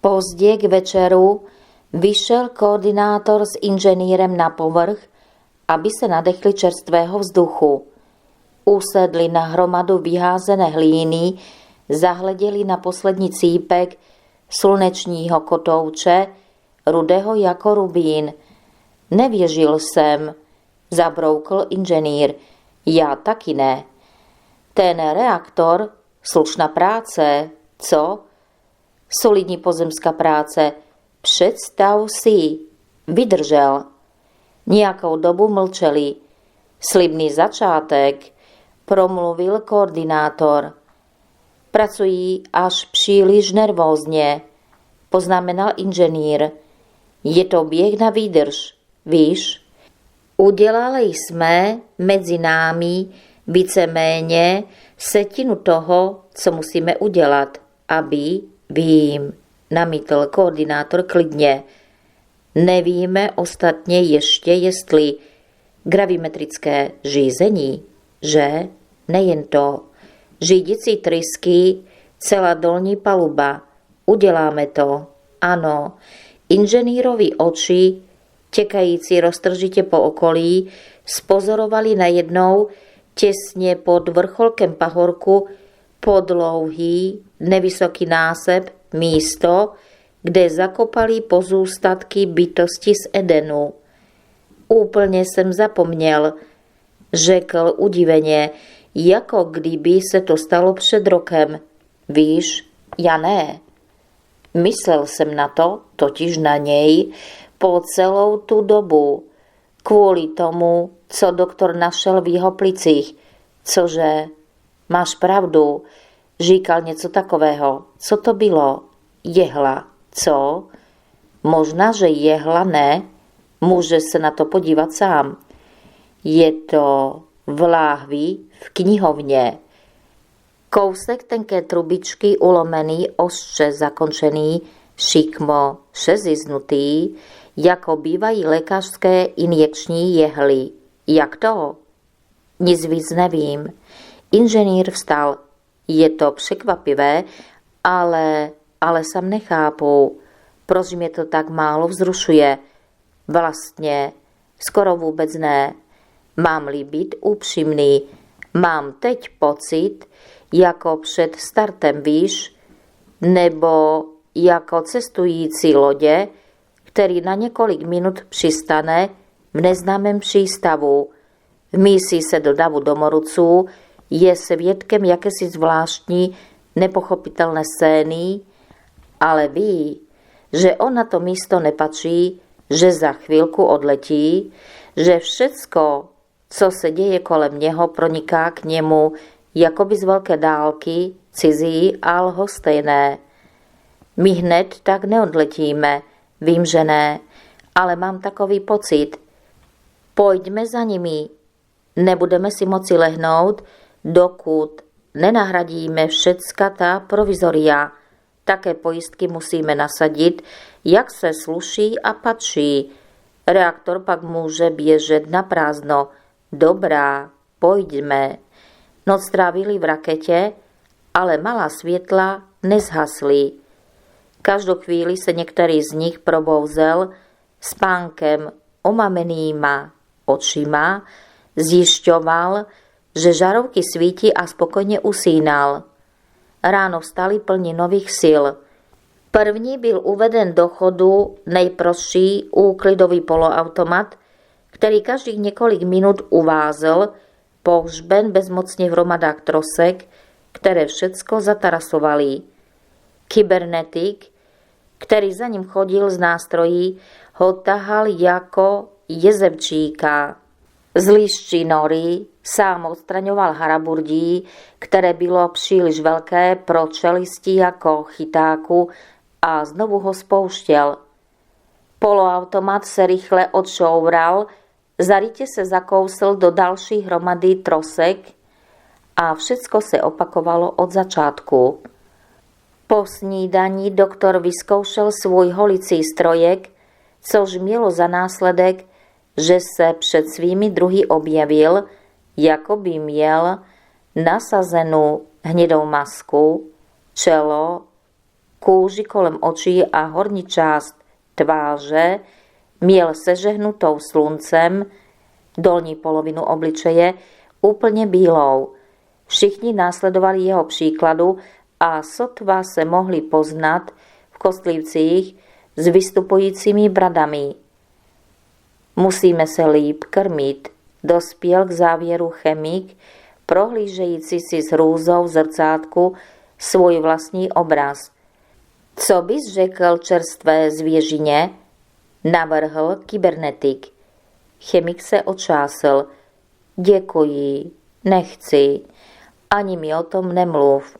Pozdě k večeru vyšel koordinátor s inženýrem na povrch, aby se nadechli čerstvého vzduchu. Usedli na hromadu vyházené hlíny, zahleděli na poslední cípek slunečního kotouče, rudého jako rubín. Nevěřil jsem, zabroukl inženýr. Já taky ne. Ten reaktor, slušná práce, co? Solidní pozemská práce. Představ si, vydržel. Nějakou dobu mlčeli. Slibný začátek, promluvil koordinátor. Pracují až příliš nervózně, poznamenal inženýr. Je to běh na výdrž, víš? Udělali jsme mezi námi víceméně setinu toho, co musíme udělat, aby, vím, namítl koordinátor klidně. Nevíme ostatně ještě, jestli gravimetrické řízení, že? Nejen to. Řídící trysky, celá dolní paluba. Uděláme to. Ano. Inženýrovi oči, těkající roztržitě po okolí, spozorovali najednou těsně pod vrcholkem pahorku podlouhý, nevysoký násep, místo, kde zakopali pozůstatky bytosti z Edenu. Úplně jsem zapomněl, řekl udiveně, jako kdyby se to stalo před rokem. Víš, já ne. Myslel jsem na to, totiž na něj, po celou tu dobu, kvůli tomu, co doktor našel v jeho plicích. Cože? Máš pravdu, říkal něco takového. Co to bylo? Jehla. Co? Možná, že jehla ne. Může se na to podívat sám. Je to v láhvi v knihovně. Kousek tenké trubičky ulomený, ostře zakončený, šikmo přeziznutý, jako bývají lékařské injekční jehly. Jak to? Nic víc nevím. Inženýr vstal. Je to překvapivé, ale sám nechápu, proč mě to tak málo vzrušuje. Vlastně, skoro vůbec ne. Mám-li být upřímný, mám teď pocit, jako před startem, víš, nebo jako cestující lodě, který na několik minut přistane v neznámém přístavu, vmísí se do davu domorodců, je svědkem jakési zvláštní, nepochopitelné scény, ale ví, že on na to místo nepatří, že za chvilku odletí, že všecko, co se děje kolem něho, proniká k němu jakoby z velké dálky, cizí a lhostejné. My hned tak neodletíme, vím, že ne, ale mám takový pocit. Pojďme za nimi, nebudeme si moci lehnout, dokud nenahradíme všecka ta provizoria. Také pojistky musíme nasadit, jak se sluší a patří. Reaktor pak může běžet na prázdno. Dobrá, pojďme. Noc trávili v raketě, ale malá světla nezhasly. Každou chvíli se některý z nich probouzel spánkem omamenýma očima, zjišťoval, že žarovky svítí a spokojně usínal. Ráno vstali plní nových sil. První byl uveden do chodu nejprostší úklidový poloautomat, který každých několik minut uvázel, pohřben bezmocně v hromadách trosek, které všecko zatarasovaly. Kybernetik, který za ním chodil z nástrojí, ho tahal jako jezevčíka. Z liščí nory sám odstraňoval haraburdí, které bylo příliš velké pro čelisti jako chytáku, a znovu ho spouštěl. Poloautomat se rychle odšoural, zarytě se zakousl do další hromady trosek a všecko se opakovalo od začátku. Po snídani doktor vyzkoušel svůj holicí strojek, což mělo za následek, že se před svými druhy objevil, jako by měl nasazenou hnědou masku, čelo Kůži kolem očí a horní část tváře měl sežehnutou sluncem, dolní polovinu obličeje úplně bílou. Všichni následovali jeho příkladu a sotva se mohli poznat v kostlivcích s vystupujícími bradami. Musíme se líp krmit, dospěl k závěru chemik, prohlížející si s hrůzou v zrcátku svůj vlastní obraz. Co bys řekl čerstvé zvěřině? Navrhl kybernetik. Chemik se očásl. Děkuji, nechci, ani mi o tom nemluv.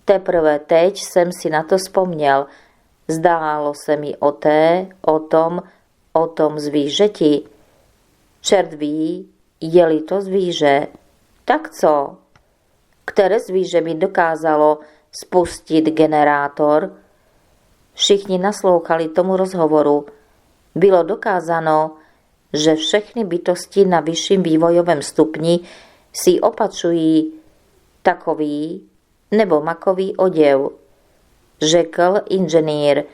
Teprve teď jsem si na to vzpomněl. Zdálo se mi o tom zvířeti. Čert ví, je-li to zvíře. Tak co? Které zvíře by dokázalo spustit generátor? Všichni naslouchali tomu rozhovoru. Bylo dokázáno, že všechny bytosti na vyšším vývojovém stupni si opatřují takový nebo makový oděv, řekl inženýr.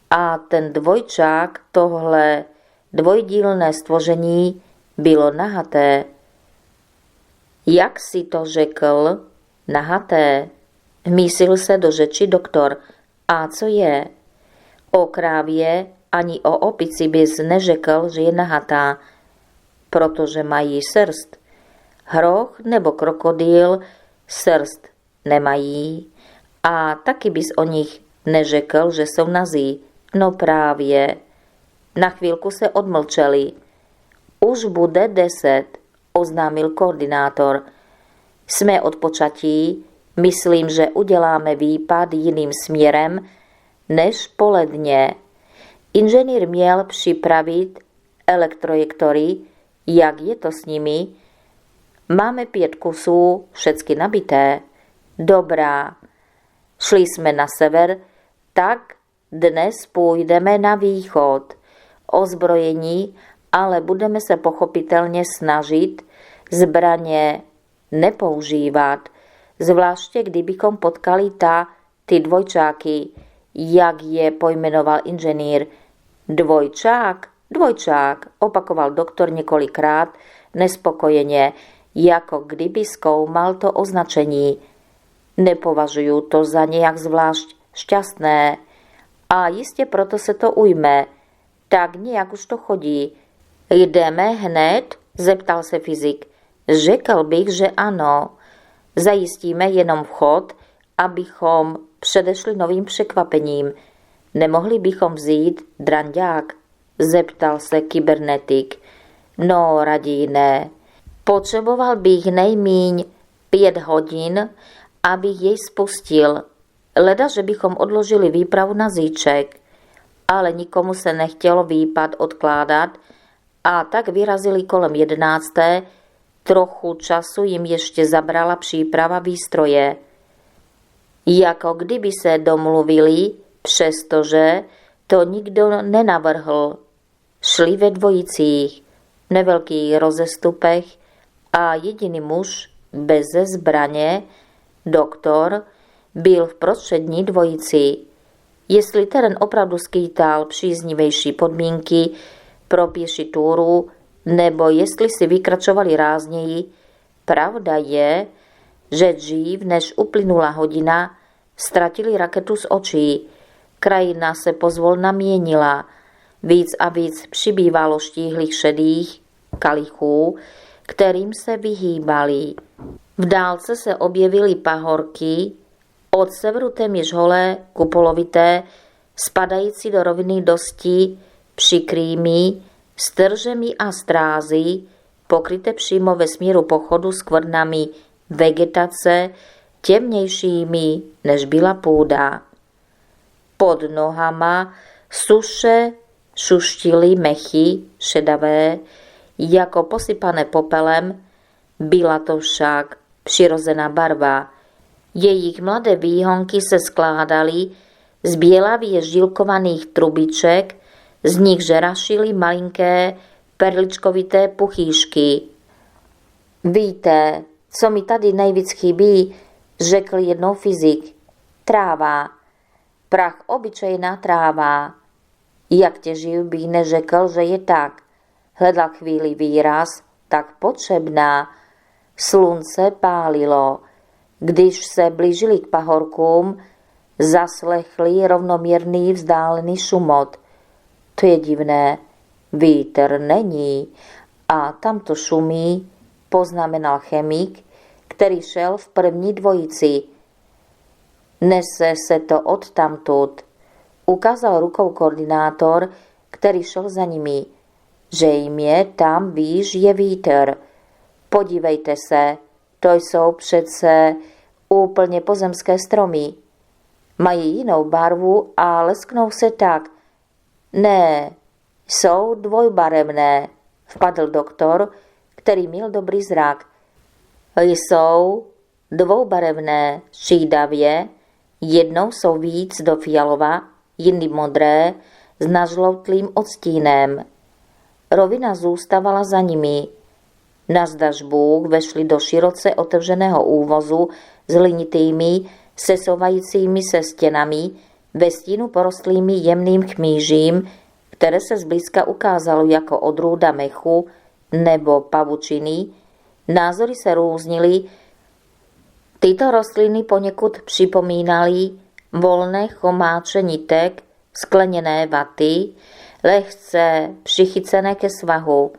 A ten dvojčák, tohle dvojdílné stvoření, bylo nahaté. Jak si to řekl? Nahaté. Vmísil se do řeči doktor. A co je? O krávě ani o opici bys neřekl, že je nahatá, protože mají srst. Hroch nebo krokodýl srst nemají a taky bys o nich neřekl, že jsou nazí. No právě. Na chvílku se odmlčeli. Už bude 10, oznámil koordinátor. Jsme odpočatí, myslím, že uděláme výpad jiným směrem než poledně. Inženýr měl připravit elektrojektory, jak je to s nimi. Máme 5 kusů, všecky nabité. Dobrá. Šli jsme na sever, tak dnes půjdeme na východ. Ozbrojení, ale budeme se pochopitelně snažit zbraně nepoužívat, zvláště kdybychom potkali ty dvojčáky, jak je pojmenoval inženýr. Dvojčák, opakoval doktor několikrát nespokojeně, jako kdyby zkoumal to označení. Nepovažuju to za nějak zvlášť šťastné a jistě proto se to ujme. Tak nějak už to chodí. Jdeme hned? Zeptal se fyzik. Řekl bych, že ano. Zajistíme jenom vchod, abychom předešli novým překvapením. Nemohli bychom vzít drandák? Zeptal se kybernetik. No, raději ne. Potřeboval bych nejmíň 5 hodin, abych jej spustil. Leda, že bychom odložili výpravu na zítřek. Ale nikomu se nechtělo výpad odkládat a tak vyrazili kolem 11. Trochu času jim ještě zabrala příprava výstroje. Jako kdyby se domluvili, přestože to nikdo nenavrhl. Šli ve dvojicích, nevelkých rozestupech a jediný muž beze zbraně, doktor, byl v prostřední dvojici. Jestli terén opravdu skýtal příznivější podmínky pro pěší túru, nebo jestli si vykračovali rázněji, pravda je, že dřív, než uplynula hodina, ztratili raketu z očí. Krajina se pozvolna měnila. Víc a víc přibývalo štíhlých šedých kalichů, kterým se vyhýbali. V dálce se objevily pahorky, od severu téměř holé, kupolovité, spadající do roviny dosti přikrými, stržemi a strázy, pokryté přímo ve směru pochodu skvrnami vegetace, temnějšími, než byla půda. Pod nohama suše šuštily mechy šedavé, jako posypané popelem, byla to však přirozená barva. Jejich mladé výhonky se skládaly z bělavě žilkovaných trubiček, z nich žerašily malinké perličkovité puchýšky. Víte, co mi tady nejvíc chybí, řekl jednou fyzik. Tráva. Prach obyčejná tráva. Jak těživ bych neřekl, že je tak. Hledal chvíli výraz, tak potřebná. Slunce pálilo. Když se blížili k pahorkům, zaslechli rovnomírný vzdálený šumot. To je divné, vítr není a tam to šumí, poznamenal chemik, který šel v první dvojici. Nese se to odtamtud, ukázal rukou koordinátor, který šel za nimi. Zřejmě tam výš je vítr. Podívejte se, to jsou přece úplně pozemské stromy. Mají jinou barvu a lesknou se tak. Ne, jsou dvojbarevné, vpadl doktor, který měl dobrý zrak. Jsou dvoubarevné střídavě, jednou jsou víc do fialova, jindy modré, s nažloutlým odstínem. Rovina zůstávala za nimi. Nazdaž Bůh vešli do široce otevřeného úvozu s hlinitými, sesouvajícími se stěnami, ve stínu porostlými jemným chmýžím, které se zblízka ukázalo jako odrůda mechu nebo pavučiny. Názory se různily. Tyto rostliny poněkud připomínaly volné chomáče nitek, skleněné vaty, lehce přichycené ke svahu.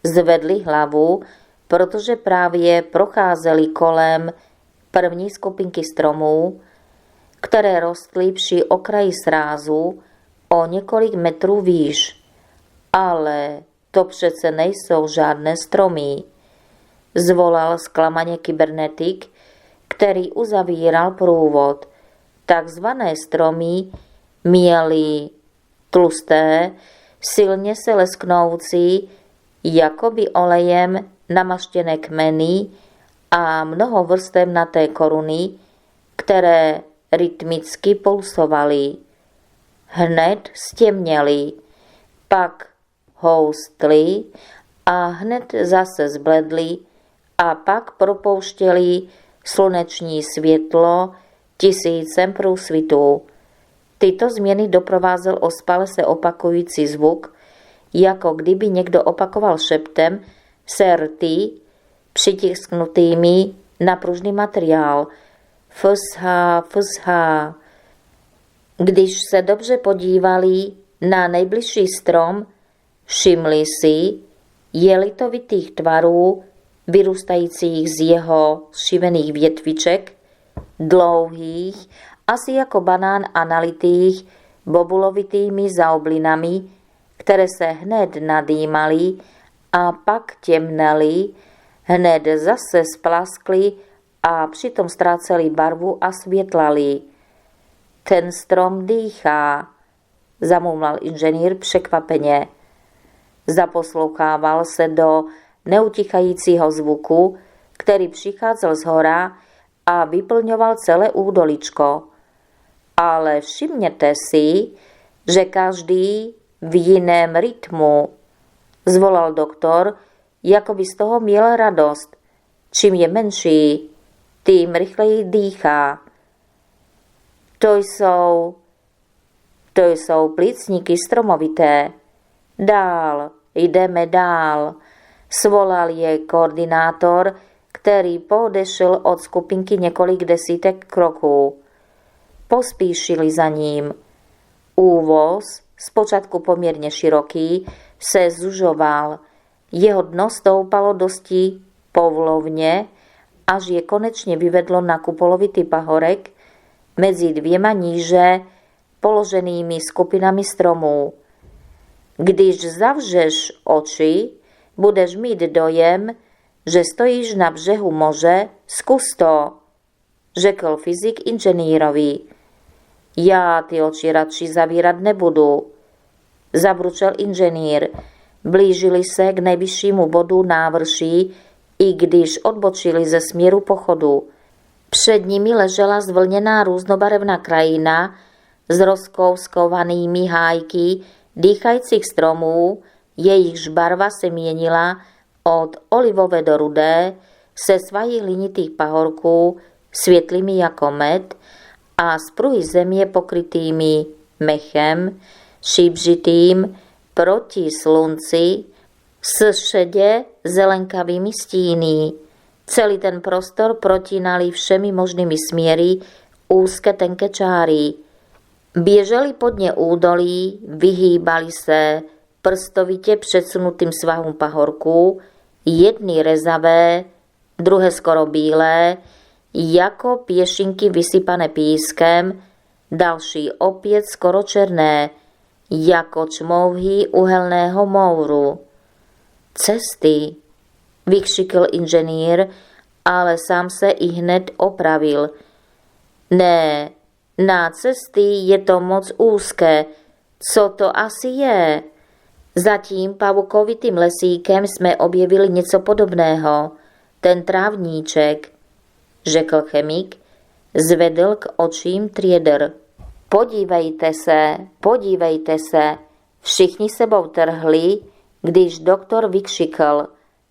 Zvedli hlavu, protože právě procházeli kolem první skupinky stromů, které rostly při okraji srázu o několik metrů výš. Ale to přece nejsou žádné stromy, zvolal zklamaně kybernetik, který uzavíral průvod. Takzvané stromy měly tlusté, silně se lesknoucí, jakoby olejem namaštěné kmeny a mnoho vrstevnaté koruny, které rytmicky pulsovaly. Hned stěmněly, pak houstly a hned zase zbledly a pak propouštěly sluneční světlo tisícem průsvitů. Tyto změny doprovázel ospale se opakující zvuk, jako kdyby někdo opakoval šeptem se rty přitisknutými na pružný materiál. Fsha, fsha. Když se dobře podívali na nejbližší strom, všimli si jelitovitých tvarů, vyrůstajících z jeho šivených větviček, dlouhých, asi jako banán a nalitých bobulovitými zaoblinami, které se hned nadýmaly a pak těmnaly, hned zase splaskly a přitom ztrácely barvu a světlaly. Ten strom dýchá, zamumlal inženýr překvapeně. Zaposlouchával se do neutichajícího zvuku, který přicházel zhora a vyplňoval celé údoličko. Ale všimněte si, že každý v jiném rytmu, zvolal doktor, jako by z toho měl radost. Čím je menší, tím rychleji dýchá. To jsou plicníky stromovité. Dál, jdeme dál, svolal je koordinátor, který poodešel od skupinky několik desítek kroků. Pospíšili za ním. Úvoz, zpočátku poměrně široký, se zužoval. Jeho dno stoupalo dosti povlovně, až je konečně vyvedlo na kupolovitý pahorek mezi dvěma níže položenými skupinami stromů. Když zavřeš oči, budeš mít dojem, že stojíš na břehu moře, zkus to, řekl fyzik inženýrovi. Já ty oči radši zavírat nebudu, zabručel inženýr. Blížili se k nejvyššímu bodu návrší, i když odbočili ze směru pochodu. Před nimi ležela zvlněná různobarevná krajina s rozkouskovanými hájky dýchajících stromů, jejichž barva se měnila od olivové do rudé, se svahy hlinitých pahorků, světlými jako med, a z pruhy země pokrytými mechem, šíbžitým proti slunci, s šedě zelenkavými stíny. Celý ten prostor protínali všemi možnými směry úzké tenké čáry. Běželi pod ně údolí, vyhýbali se prstovitě předsunutým svahům pahorků, jedny rezavé, druhé skoro bílé, jako pěšinky vysypané pískem, další opět skoro černé, jako čmouhy uhelného mouru. Cesty, vykřikl inženýr, ale sám se i hned opravil. Ne, na cesty je to moc úzké. Co to asi je? Za tím pavukovitým lesíkem jsme objevili něco podobného. Ten trávníček, řekl chemik, zvedl k očím Trieder. Podívejte se. Všichni sebou trhli, když doktor vykřikl.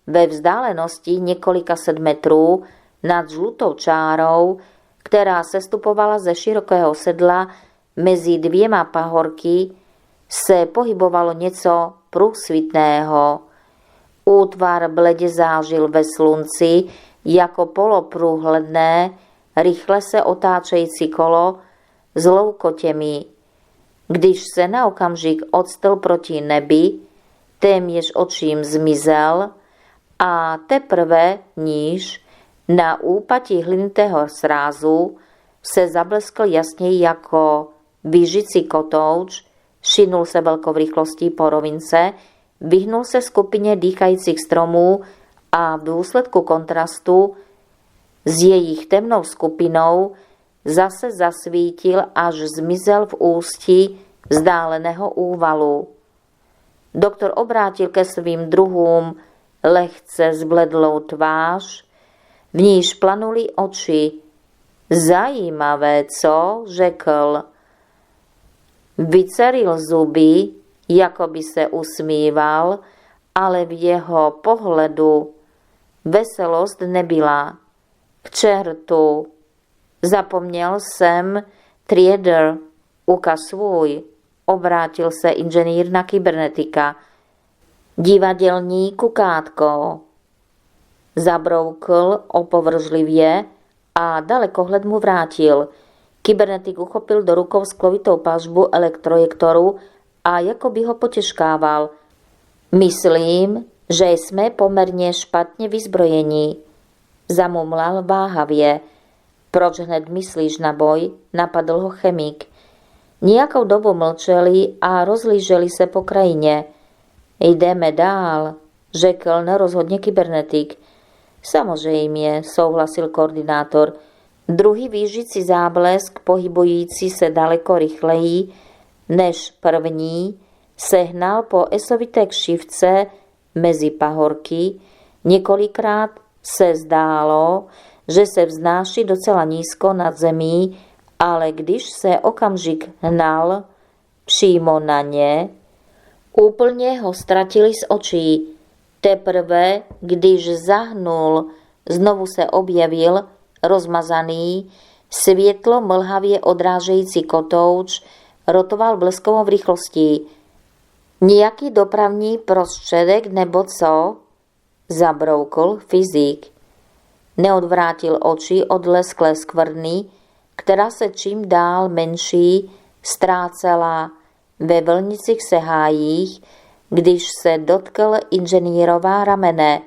Ve vzdálenosti několika set metrů nad žlutou čárou, která sestupovala ze širokého sedla mezi dvěma pahorky, se pohybovalo něco průsvitného. Útvar bledě zářil ve slunci jako poloprůhledné, rychle se otáčející kolo s loukotěmi. Když se na okamžik odstl proti nebi, téměř očím zmizel a teprve níž na úpatí hlinitého srázu se zableskl jasněji jako vyžicí kotouč, šinul se velkou rychlostí po rovince, vyhnul se skupině dýchajících stromů a v důsledku kontrastu s jejich temnou skupinou zase zasvítil, až zmizel v ústí vzdáleného úvalu. Doktor obrátil ke svým druhům lehce zbledlou tvář, v níž planuly oči. Zajímavé, co? Řekl. Vyceril zuby, jako by se usmíval, ale v jeho pohledu veselost nebyla. K čertu. Zapomněl jsem, Trieder, ukaž svůj. Obrátil se inženýr na kybernetika. Divadelní kukátko. Zabroukl opovržlivě a dalekohled mu vrátil. Kybernetik uchopil do rukou sklovitou pažbu elektrojektoru a jako by ho potěškával. Myslím, že jsme poměrně špatně vyzbrojeni. Zamumlal váhavě. Proč hned myslíš na boj? Napadl ho chemik. Nějakou dobu mlčeli a rozlíželi se po krajině. Jdeme dál, řekl nerozhodně kybernetik. Samozřejmě, souhlasil koordinátor. Druhý výžicí záblesk, pohybující se daleko rychleji než první, sehnal po esovité křivce mezi pahorky. Několikrát se zdálo, že se vznáší docela nízko nad zemí, ale když se okamžik hnal přímo na ně, úplně ho ztratili z očí. Teprve, když zahnul, znovu se objevil rozmazaný, světlo mlhavě odrážející kotouč, rotoval bleskovou v rychlosti. Nějaký dopravní prostředek nebo co? Zabroukl fyzik. Neodvrátil oči od lesklé skvrny, která se čím dál menší ztrácela ve vlnicích sehájích, když se dotkl inženýrová ramene.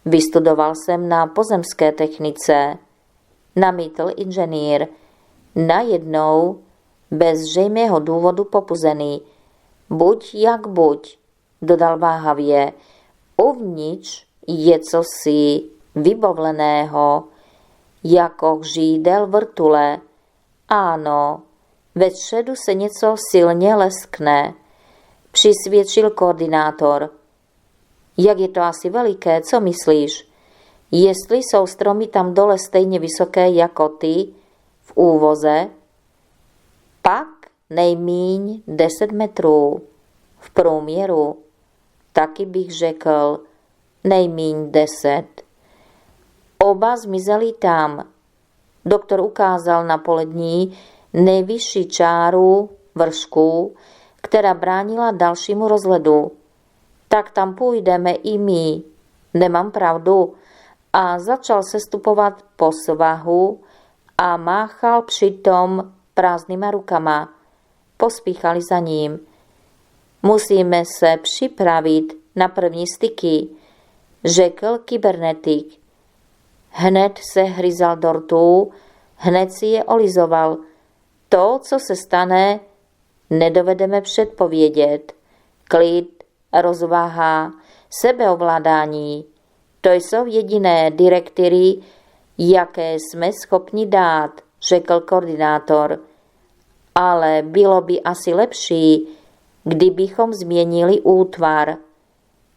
Vystudoval jsem na pozemské technice, namítl inženýr, najednou bez zřejmého důvodu popuzený. Buď jak buď, dodal váhavě, uvnitř je cosi vybovleného, jako křídel vrtule. Ano, ve středu se něco silně leskne, přisvědčil koordinátor. Jak je to asi veliké, co myslíš? Jestli jsou stromy tam dole stejně vysoké jako ty v úvoze, pak nejmíň 10 metrů. V průměru, taky bych řekl, nejmíň 10. Oba zmizeli tam. Doktor ukázal na polední nejvyšší čáru vršku, která bránila dalšímu rozhledu. Tak tam půjdeme i my. Nemám pravdu? A začal sestupovat po svahu a máchal přitom prázdnýma rukama. Pospíchali za ním. Musíme se připravit na první styky, řekl kybernetik. Hned se hryzal do rtů, hned si je olizoval. To, co se stane, nedovedeme předpovědět. Klid, rozvaha, sebeovládání, to jsou jediné direktivy, jaké jsme schopni dát, řekl koordinátor. Ale bylo by asi lepší, kdybychom změnili útvar.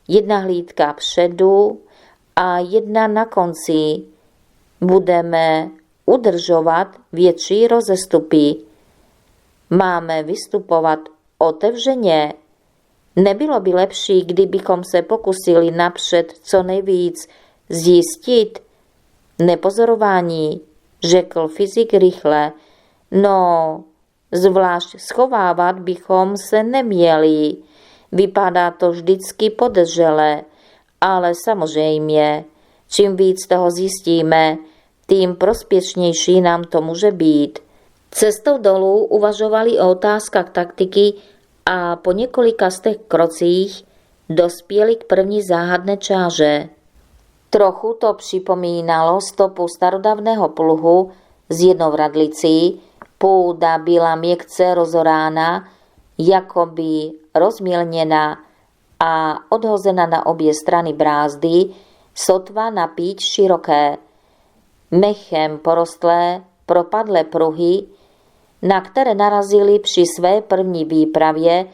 Jedna hlídka předu a jedna na konci. Budeme udržovat větší rozestupy. Máme vystupovat otevřeně. Nebylo by lepší, kdybychom se pokusili napřed co nejvíc zjistit? Nepozorování, řekl fyzik rychle. No, zvlášť schovávat bychom se neměli. Vypadá to vždycky podezřele, ale samozřejmě, čím víc toho zjistíme, tím prospěšnější nám to může být. Cestou dolů uvažovali o otázkách taktiky a po několika z těch krocích dospěli k první záhadné čáře. Trochu to připomínalo stopu starodávného pluhu s jednou vradlicí, půda byla měkce rozorána, jakoby rozmělněna a odhozena na obě strany brázdy, sotva napíť široké. Mechem porostlé, propadlé pruhy, na které narazili při své první výpravě,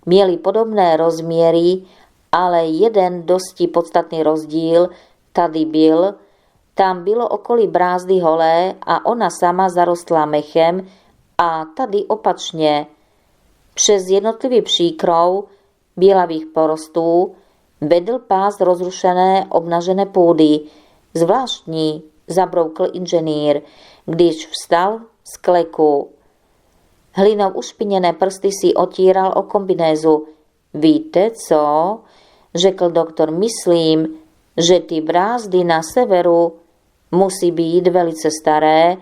měly podobné rozměry, ale jeden dosti podstatný rozdíl tady byl. Tam bylo okolí brázdy holé a ona sama zarostla mechem a tady opačně. Přes jednotlivý příkrov bělavých porostů vedl pás rozrušené obnažené půdy. Zvláštní, zabroukl inženýr, když vstal z kleku. Hlinou ušpiněné prsty si otíral o kombinézu. Víte co? Řekl doktor, myslím, že ty brázdy na severu musí být velice staré,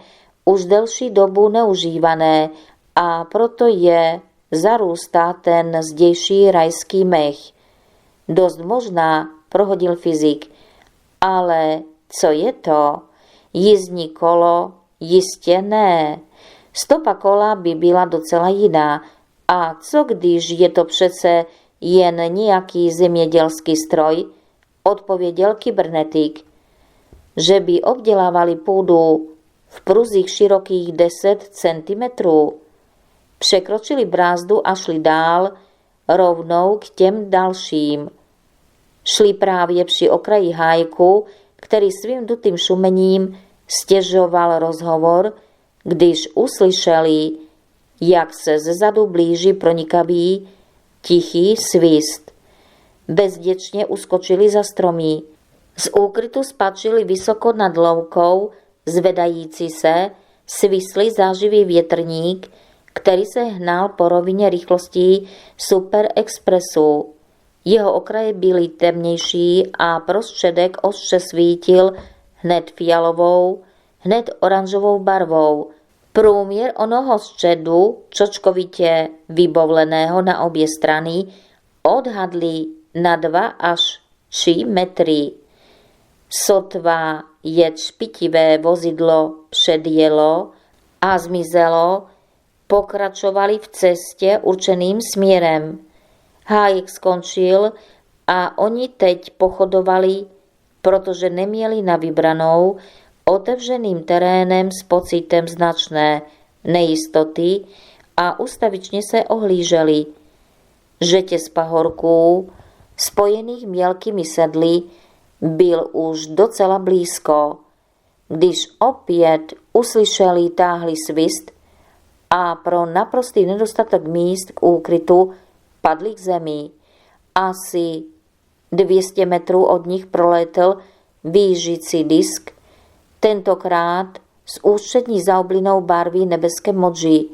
už delší dobu neužívané a proto je zarůstá ten zdejší rajský mech. Dost možná, prohodil fyzik, ale co je to? Jízdní kolo? Jistě ne. Stopa kola by byla docela jiná. A co když je to přece jen nějaký zemědělský stroj? Odpověděl kybernetik. Že by obdělávali půdu v pruzích širokých 10 centimetrů. Překročili brázdu a šli dál, rovnou k těm dalším. Šli právě při okraji hájku, který svým dutým šumením stěžoval rozhovor, když uslyšeli, jak se zezadu blíží pronikavý, tichý svist. Bezděčně uskočili za stromy. Z úkrytu spatřili vysoko nad loukou, zvedající se, svislý zářivý větrník, který se hnal po rovině rychlostí Super Expressu. Jeho okraje byly temnější a prostředek ostře svítil hned fialovou, hned oranžovou barvou. Průměr onoho středu, čočkovitě vybovleného na obě strany, odhadli na 2 až 3 metry. Sotva je špitivé vozidlo předjelo a zmizelo, pokračovali v cestě určeným směrem. Hájek skončil a oni teď pochodovali, protože neměli na vybranou, otevřeným terénem s pocitem značné nejistoty a ustavičně se ohlíželi. Řetěz pahorků, spojených mělkými sedly, byl už docela blízko, když opět uslyšeli táhlý svist a pro naprostý nedostatek míst k úkrytu padli k zemi. Asi 200 metrů od nich prolétl výjíždící disk, tentokrát z ústřední zaoblinou barví nebeské modří.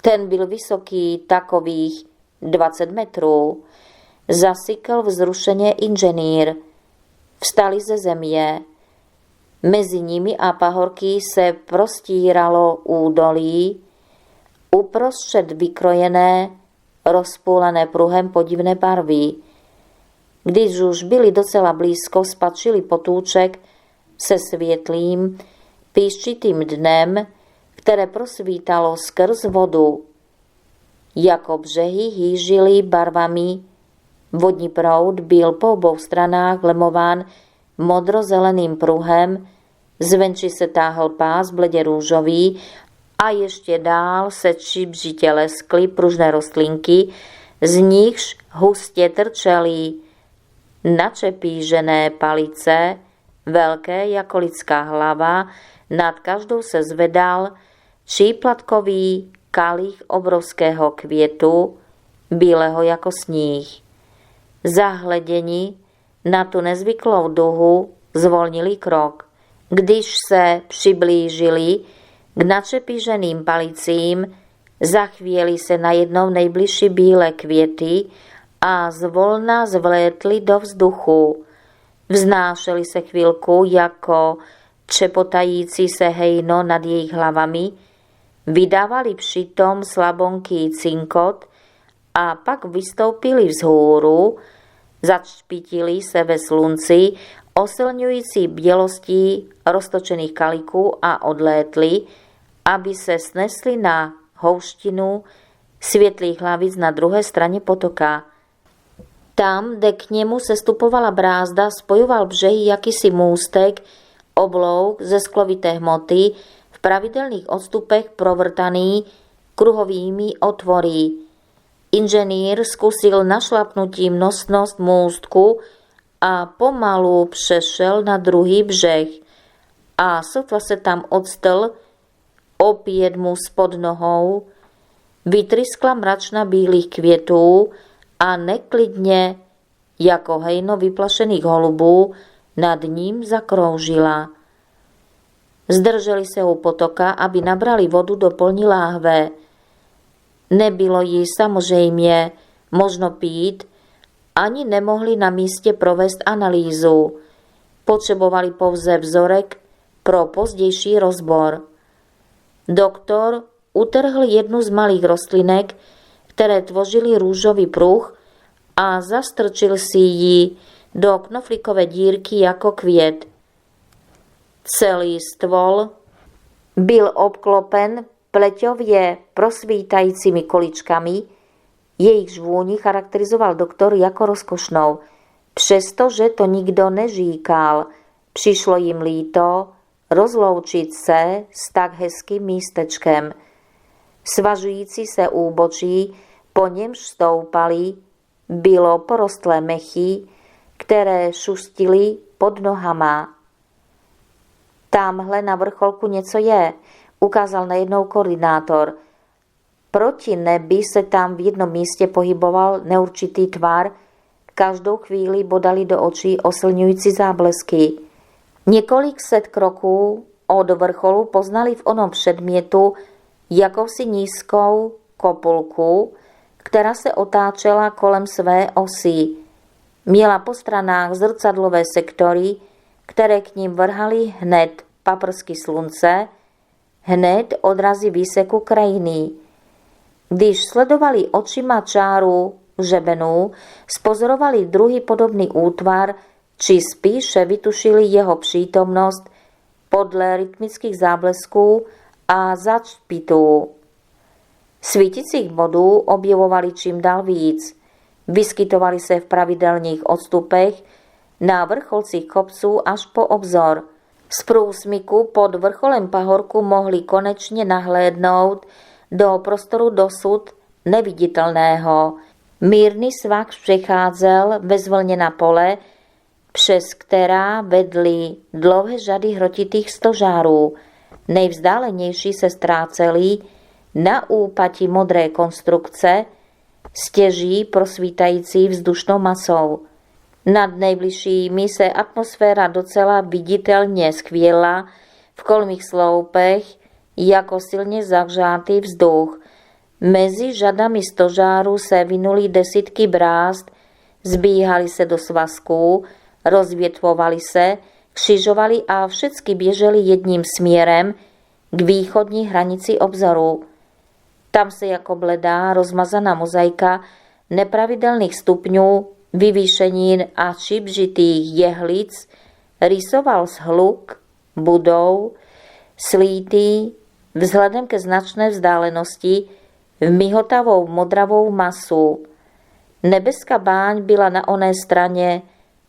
Ten byl vysoký takových 20 metrů. Zasykl vzrušeně inženýr. Vstali ze země. Mezi nimi a pahorky se prostíralo údolí, uprostřed vykrojené, rozpůlené pruhem podivné barvy. Když už byli docela blízko, spatřili potůček se světlým, písčitým dnem, které prosvítalo skrz vodu. Jako břehy hýžily barvami, vodní proud byl po obou stranách lemován modrozeleným pruhem, zvenčí se táhl pás bledě růžový a ještě dál se čibřitě leskly pružné rostlinky, z nichž hustě trčely načepížené palice, velké jako lidská hlava, nad každou se zvedal tříplatkový kalich obrovského květu, bílého jako sníh. Zahleděni na tu nezvyklou duhu zvolnili krok. Když se přiblížili k načepíženým palicím, zachvěli se najednou nejbližší bílé květy a zvolna zvlétli do vzduchu. Vznášeli se chvilku jako třepotající se hejno nad jejich hlavami, vydávali přitom slabonký cinkot a pak vystoupili vzhůru, začpítili se ve slunci osilňující bělostí roztočených kaliků a odlétli, aby se snesli na houštinu světlých hlavic na druhé straně potoka. Tam, kde k němu sestupovala brázda, spojoval břehy jakýsi můstek, oblouk ze sklovité hmoty, v pravidelných odstupech provrtaný kruhovými otvory. Inženýr zkusil našlapnutím nosnost můstku a pomalu přešel na druhý břeh. A sotva se tam odstl, opět mu spod nohou vytryskla mračna bílých květů a neklidně, jako hejno vyplašených holubů, nad ním zakroužila. Zdrželi se u potoka, aby nabrali vodu do polní láhve. Nebylo jí samozřejmě možno pít, ani nemohli na místě provést analýzu. Potřebovali pouze vzorek pro pozdější rozbor. Doktor utrhl jednu z malých rostlinek, které tvořily růžový pruh, a zastrčil si ji do knoflíkové dírky jako květ. Celý stvol byl obklopen pleťově prosvítajícími količkami, jejichž vůni charakterizoval doktor jako rozkošnou. Přestože to nikdo neříkal, přišlo jim líto rozloučit se s tak hezkým místečkem. Svažující se úbočí, po němž stoupali, bylo porostlé mechy, které šustily pod nohama. Tamhle na vrcholku něco je, ukázal najednou koordinátor. Proti nebi se tam v jednom místě pohyboval neurčitý tvar, každou chvíli bodali do očí oslňující záblesky. Několik set kroků od vrcholu poznali v onom předmětu jakousi nízkou kopulku, která se otáčela kolem své osy. Měla po stranách zrcadlové sektory, které k ním vrhaly hned paprsky slunce, hned odrazy výseku krajiny. Když sledovali očima čáru hřebenu, spozorovali druhý podobný útvar, či spíše vytušili jeho přítomnost podle rytmických záblesků a začpitů. Svítících bodů objevovali čím dál víc. Vyskytovali se v pravidelných odstupech na vrcholcích kopců až po obzor. Z průsmyku pod vrcholem pahorku mohli konečně nahlédnout do prostoru dosud neviditelného. Mírný svah přecházel bezvlněná pole, přes která vedly dlouhé řady hrotitých stožárů. Nejvzdálenější se ztrácely na úpatí modré konstrukce, stěží prosvítající vzdušnou masou. Nad nejbližšími se atmosféra docela viditelně skvěla v kolmých sloupech jako silně zahřátý vzduch. Mezi žadami stožáru se vynuli desítky brázd, zbíhali se do svazků, rozvětvovali se, křižovali a všechny běželi jedním směrem k východní hranici obzoru. Tam se jako bledá rozmazaná mozaika nepravidelných stupňů, vyvýšenín a šipžitých jehlic rysoval shluk budov, slítý, vzhledem ke značné vzdálenosti, v mihotavou modravou masu. Nebeská báň byla na oné straně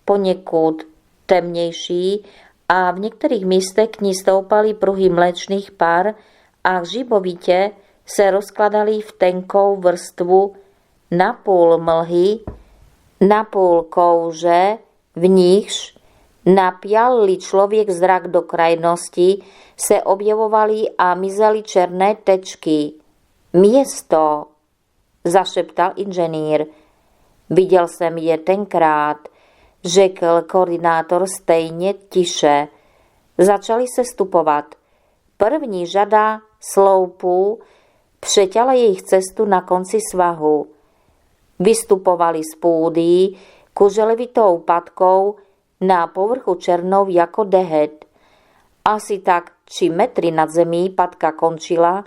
poněkud temnější a v některých místech k ní stoupaly pruhy mléčných par a hřibovitě se rozkladaly v tenkou vrstvu napůl mlhy, napůl kouře, v nichž napěl-li člověk zrak do krajnosti, se objevovaly a mizely černé tečky. Město, zašeptal inženýr. Viděl jsem je tenkrát, řekl koordinátor stejně tiše. Začali se stupovat. První řada sloupů přetěla jejich cestu na konci svahu. Vystupovali z půdy kuželevitou patkou na povrchu černou jako dehet. Asi tak 3 metry nad zemí patka končila,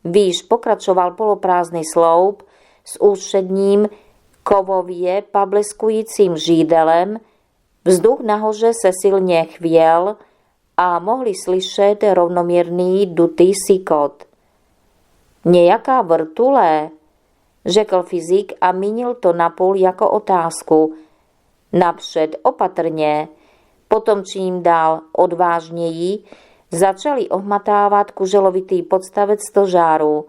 výš pokračoval poloprázdný sloup s ústředním kovově pableskujícím žídelem, vzduch nahoře se silně chvěl a mohli slyšet rovnomírný dutý sykot. Nějaká vrtule, řekl fyzik a mínil to napůl jako otázku. Napřed opatrně, potom čím dál odvážněji, začali ohmatávat kuželovitý podstavec stožáru.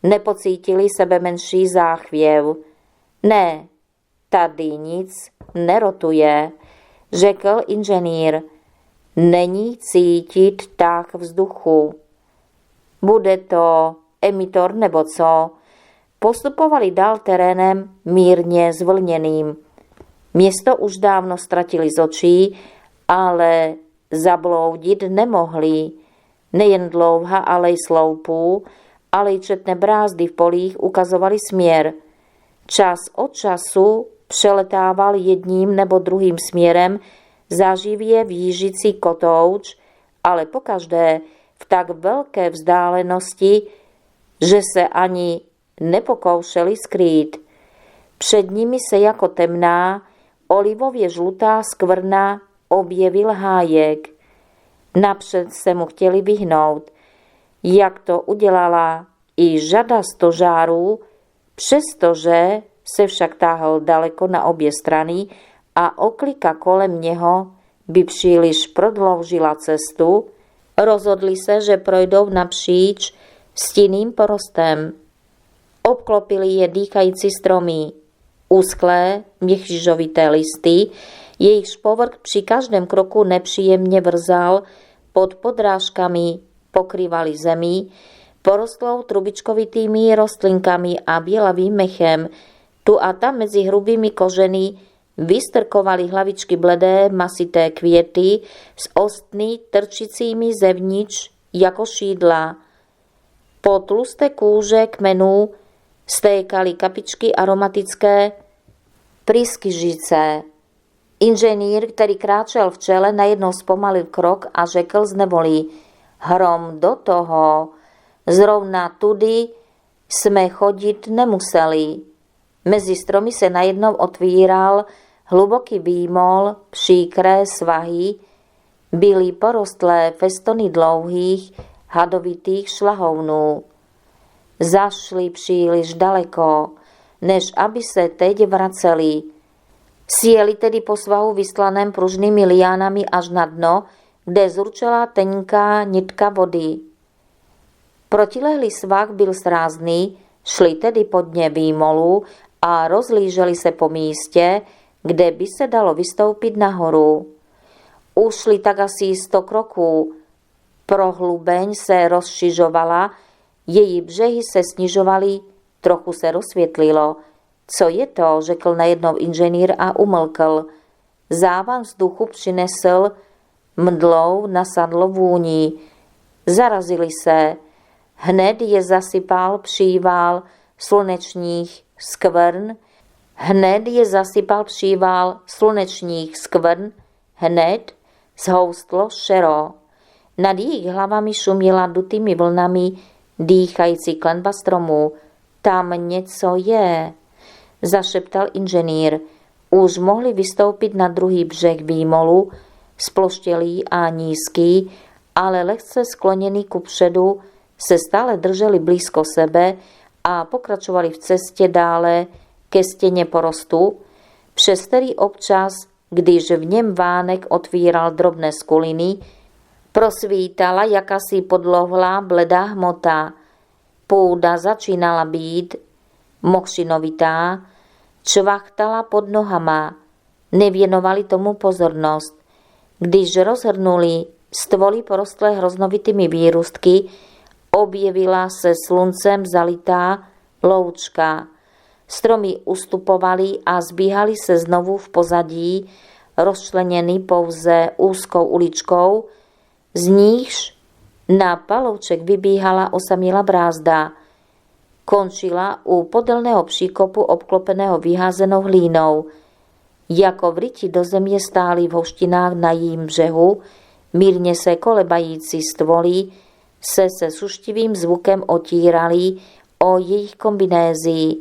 Nepocítili sebe menší záchvěv. Ne, tady nic nerotuje, řekl inženýr. Není cítit tah vzduchu. Bude to emitor nebo co? Postupovali dál terénem mírně zvlněným. Město už dávno ztratili z očí, ale zabloudit nemohli. Nejen dlouhá alej sloupů, ale i četné brázdy v polích ukazovaly směr. Čas od času přeletával jedním nebo druhým směrem záživě výjížící kotouč, ale pokaždé v tak velké vzdálenosti, že se ani nepokoušeli skrýt. Před nimi se jako temná, olivově žlutá skvrna objevil hájek. Napřed se mu chtěli vyhnout, jak to udělala i řada stožárů, přestože se však táhl daleko na obě strany a oklika kolem něho by příliš prodloužila cestu, rozhodli se, že projdou napříč stinným porostem. Obklopili je dýchající stromy, úzklé, měchžižovité listy, jejichž povrch při každém kroku nepříjemně vrzal, pod podrážkami pokrývali zemi, porostlou trubičkovitými rostlinkami a bělavým mechem. Tu a tam mezi hrubými kořeny vystrkovaly hlavičky bledé, masité květy s ostny trčícími zevnitř jako šídla. Po tlusté kůže kmenů stékaly kapičky aromatické pryskyžice. Inženýr, který kráčel v čele, najednou zpomalil krok a řekl z nevolí: Hrom do toho, zrovna tudy jsme chodit nemuseli. Mezi stromy se najednou otvíral hluboký výmol, příkré svahy, byly porostlé festony dlouhých, hadovitých šlahounů. Zašli příliš daleko, než aby se teď vraceli. Sjeli tedy po svahu vyslaném pružnými liánami až na dno, kde zurčela tenká nitka vody. Protilehlý svah byl srázný, šli tedy po dně výmolu a rozlíželi se po místě, kde by se dalo vystoupit nahoru. Ušli tak asi 100 kroků. Prohlubeň se rozšiřovala, její břehy se snižovaly, trochu se rozsvětlilo. Co je to, řekl najednou inženýr a umlkl. Závan vzduchu přinesl mdlou nasadlo vůní. Zarazili se. Hned je zasypal příval slunečních skvrn. Hned zhoustlo šero. Nad jejich hlavami šuměla dutými vlnami dýchající klenba stromů. Tam něco je, zašeptal inženýr. Už mohli vystoupit na druhý břeh výmolu, sploštělý a nízký, ale lehce skloněný kupředu, se stále drželi blízko sebe a pokračovali v cestě dále ke stěně porostu, přes který občas, když v něm vánek otvíral drobné skuliny, prosvítala jakási podlohlá bledá hmota. Půda začínala být mokřinovitá, čvachtala pod nohama. Nevěnovali tomu pozornost. Když rozhrnuli stvoly porostlé hroznovitými výrůstky, objevila se sluncem zalitá loučka. Stromy ustupovaly a zbíhaly se znovu v pozadí, rozčleněný pouze úzkou uličkou, z níž na palouček vybíhala osamělá brázda. Končila u podélného příkopu obklopeného vyházenou hlínou. Jako vryti do země stály v houštinách na jejím břehu, mírně se kolebající stvoly se suštivým zvukem otírali o jejich kombinézy.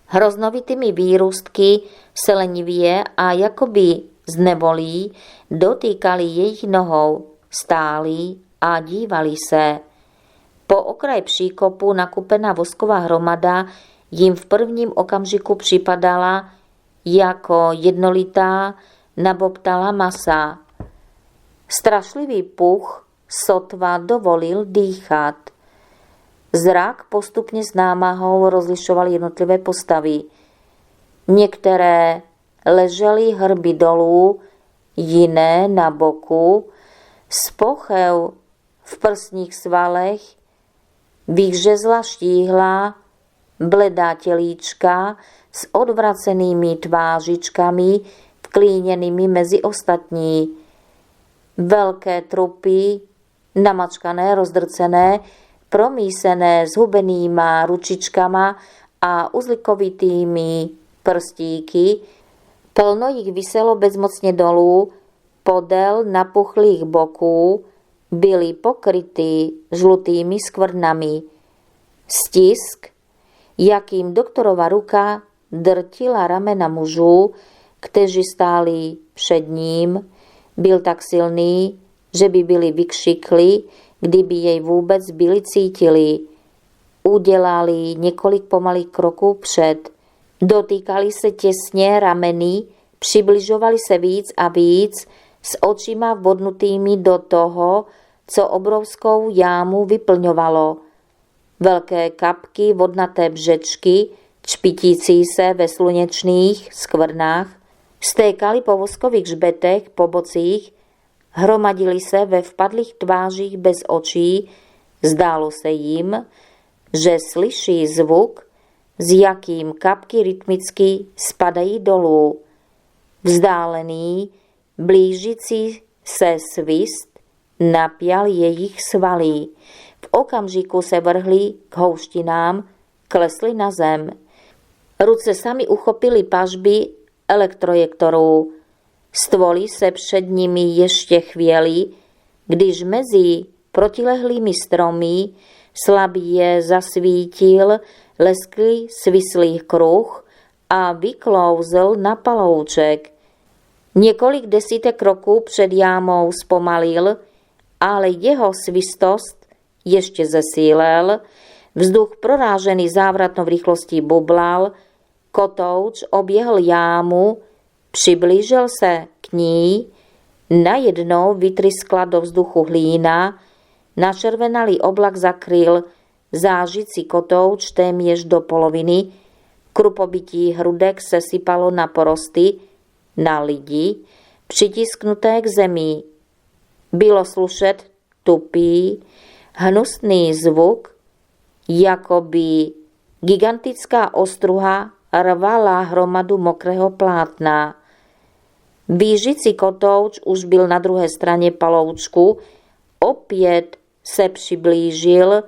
Hroznovitými výrůstky se lenivě a jakoby z nevolí dotýkali jejich nohou, stáli a dívali se. Po okraji příkopu nakupená vosková hromada jim v prvním okamžiku připadala jako jednolitá nabobtala masa. Strašlivý puch sotva dovolil dýchat. Zrak postupně s námahou rozlišoval jednotlivé postavy. Některé ležely hrby dolů, jiné na boku, s pochev v prsních svalech vyhřezla štíhlá, bledá tělíčka s odvracenými tvářičkami vklíněnými mezi ostatní. Velké trupy, namačkané, rozdrcené, promísené s hubenýma ručičkama a uzlikovitými prstíky, plno jich viselo bezmocně dolů, podél napuchlých boků, byly pokryty žlutými skvrnami. Stisk, jakým doktorova ruka drtila ramena mužů, kteří stáli před ním, byl tak silný, že by byli vykřikli, kdyby jej vůbec byli cítili. Udělali několik pomalých kroků před. Dotýkali se těsně rameny, přibližovali se víc a víc, s očima vbodnutými do toho, co obrovskou jámu vyplňovalo. Velké kapky vodnaté břečky, čpitící se ve slunečných skvrnách, stékaly po voskových hřbetech, po bocích, hromadili se ve vpadlých tvářích bez očí, zdálo se jim, že slyší zvuk, s jakým kapky rytmicky spadají dolů. Vzdálený, blížící se svist napěl jejich svaly. V okamžiku se vrhli k houštinám, klesli na zem. Ruce sami uchopili pažby elektrojektorů. Stvoly se před nimi ještě chvěli, když mezi protilehlými stromy slabě zasvítil lesklý svislý kruh a vyklouzl na palouček. Několik desítek kroků před jámou zpomalil, ale jeho svistost ještě zesílil, vzduch prorážený závratnou rychlostí bublal, kotouč oběhl jámu, přiblížil se k ní, najednou vytryskla do vzduchu hlína, načervenalý oblak zakryl zářící kotouč téměř do poloviny, krupobití hrudek se sypalo na porosty, na lidi, přitisknuté k zemi. Bylo slušet tupý, hnusný zvuk, jako by gigantická ostruha rvala hromadu mokrého plátna. Výžicí kotouč už byl na druhé straně paloučku, opět se přiblížil,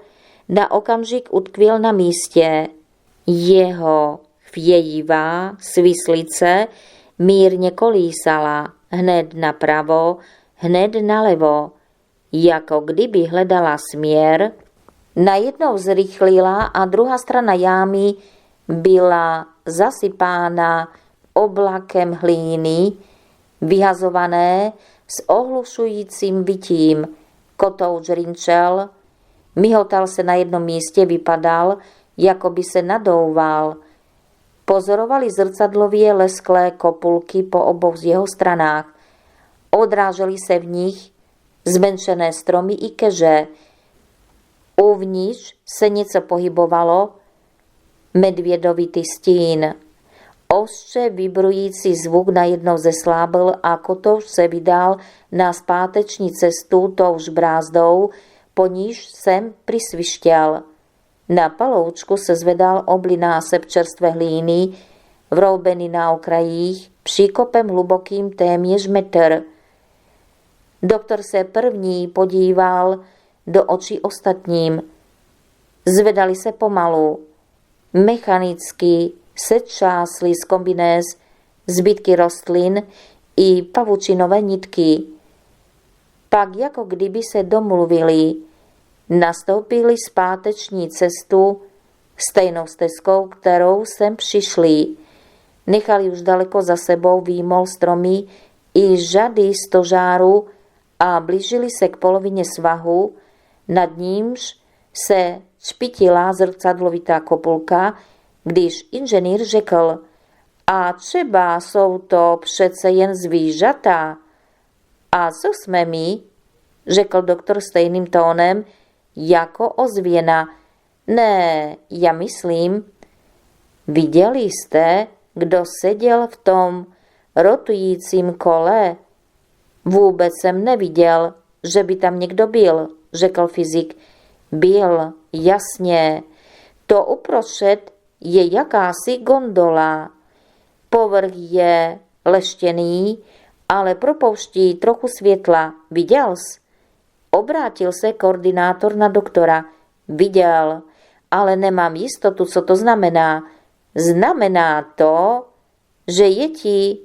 na okamžik utkvěl na místě. Jeho chvějivá svislice mírně kolísala, hned napravo, hned nalevo, jako kdyby hledala směr. Najednou zrychlila a druhá strana jámy byla zasypána oblakem hlíny, vyhazované s ohlušujícím vytím. Kotouč rinčel, myhotal se na jednom místě, vypadal, jako by se nadouval. Pozorovali zrcadlově lesklé kopulky po obou z jeho stranách. Odrážely se v nich zmenšené stromy i keře. Uvnitř se něco pohybovalo, medvědovitý stín. Ostře vibrující zvuk najednou zeslábil a kotouč se vydal na zpáteční cestu touž brázdou, po níž jsem prisvištěl. Na paloučku se zvedal oblý násep čerstvé hlíny, vroubený na okrajích, příkopem hlubokým téměř metr. Doktor se první podíval do očí ostatním. Zvedali se pomalu. Mechanicky se třásly z kombinéz zbytky rostlin i pavučinové nitky. Pak jako kdyby se domluvili, nastoupili zpáteční cestu stejnou stezkou, kterou sem přišli. Nechali už daleko za sebou výmol stromy i řady stožárů a blížili se k polovině svahu, nad nímž se čpitila zrcadlovitá kopulka, když inženýr řekl: a třeba jsou to přece jen zvířata. A co jsme my? Řekl doktor stejným tónem jako ozvěna. Ne, já myslím. Viděli jste, kdo seděl v tom rotujícím kole? Vůbec jsem neviděl, že by tam někdo byl, řekl fyzik. Byl, jasně. To uprostřed je jakási gondola. Povrch je leštěný, ale propouští trochu světla. Viděl jsi? Obrátil se koordinátor na doktora. Viděl, ale nemám jistotu, co to znamená. Znamená to, že je ti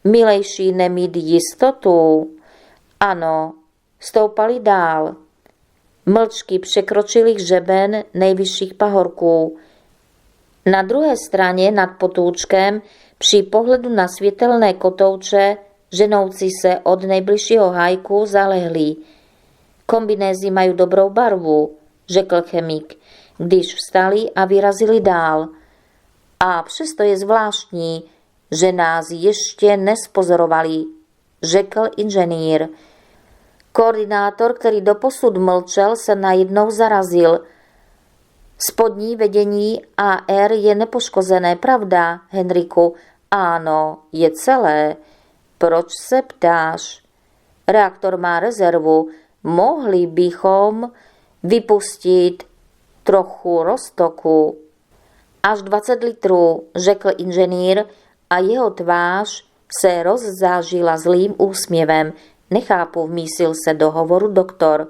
milejší nemít jistotu. Ano, stoupali dál. Mlčky překročili hřeben nejvyšších pahorků. Na druhé straně nad potůčkem při pohledu na světelné kotouče ženoucí se od nejbližšího hajku zalehli. Kombinézy mají dobrou barvu, řekl chemik, když vstali a vyrazili dál. A přesto je zvláštní, že nás ještě nespozorovali, řekl inženýr. Koordinátor, který doposud mlčel, se najednou zarazil. Spodní vedení AR je nepoškozené, pravda, Henriku? Ano, je celé. Proč se ptáš? Reaktor má rezervu. Mohli bychom vypustit trochu roztoku. Až 20 litrů, řekl inženýr a jeho tvář se rozzážila zlým úsměvem. Nechápu, vmísil se do hovoru doktor.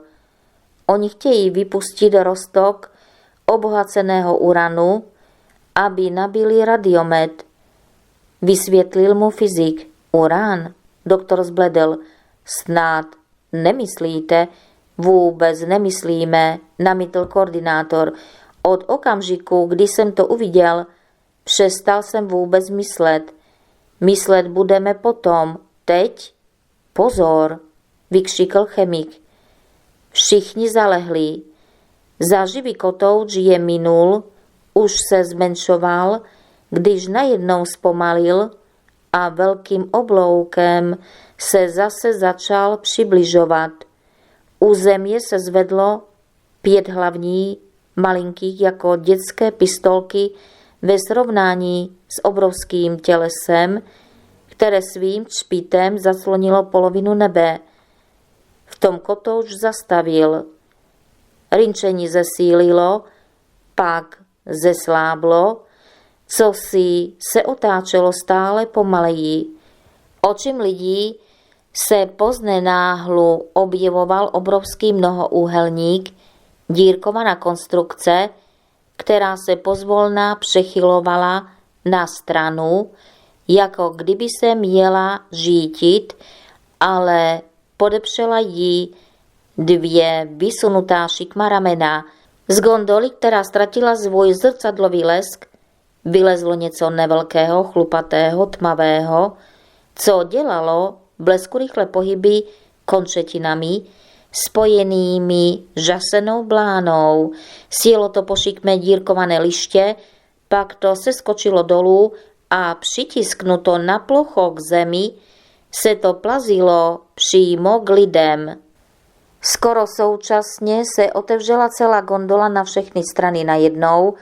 Oni chtějí vypustit roztok obohaceného uranu, aby nabili radiomet. Vysvětlil mu fyzik. Uran? Doktor zbledl. Snad nemyslíte? Vůbec nemyslíme, namítl koordinátor. Od okamžiku, kdy jsem to uviděl, přestal jsem vůbec myslet. Myslet budeme potom. Teď? Pozor, vykřikl chemik. Všichni zalehli. Zářivý kotouč je minul, už se zmenšoval, když najednou zpomalil a velkým obloukem se zase začal přibližovat. U země se zvedlo 5 hlavní, malinkých jako dětské pistolky ve srovnání s obrovským tělesem, které svým třpítem zaslonilo polovinu nebe. V tom kotouč zastavil. Rynčení zesílilo, pak zesláblo, cosi se otáčelo stále pomaleji. Očím lidí se poznenáhlu objevoval obrovský mnohoúhelník, dírkovaná konstrukce, která se pozvolna přechylovala na stranu, jako kdyby se měla řítit, ale podepřela jí dvě vysunutá šikma ramena. Z gondoly, která ztratila svůj zrcadlový lesk, vylezlo něco nevelkého, chlupatého, tmavého, co dělalo blesku rychle pohyby končetinami, spojenými žasenou blánou. Sjelo to po šikmé dírkované liště, pak to se skočilo dolů a přitisknuto na plocho k zemi se to plazilo přímo k lidem. Skoro současně se otevřela celá gondola na všechny strany najednou,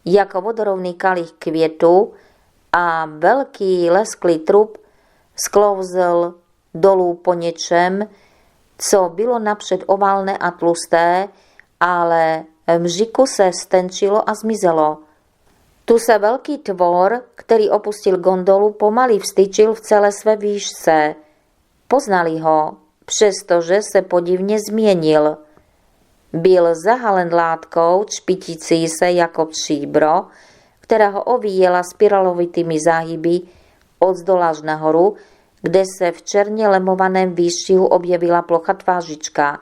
jako vodorovný kalich květu, a velký lesklý trup sklouzl dolů po něčem, co bylo napřed oválné a tlusté, ale v mžiku se stenčilo a zmizelo. Tu se velký tvor, který opustil gondolu, pomalu vstyčil v celé své výšce. Poznali ho, přestože se podivně změnil. Byl zahalen látkou, čpitící se jako stříbro, která ho ovíjela spiralovitými záhyby od zdola až nahoru, kde se v černě lemovaném výstřihu objevila plocha tvářička.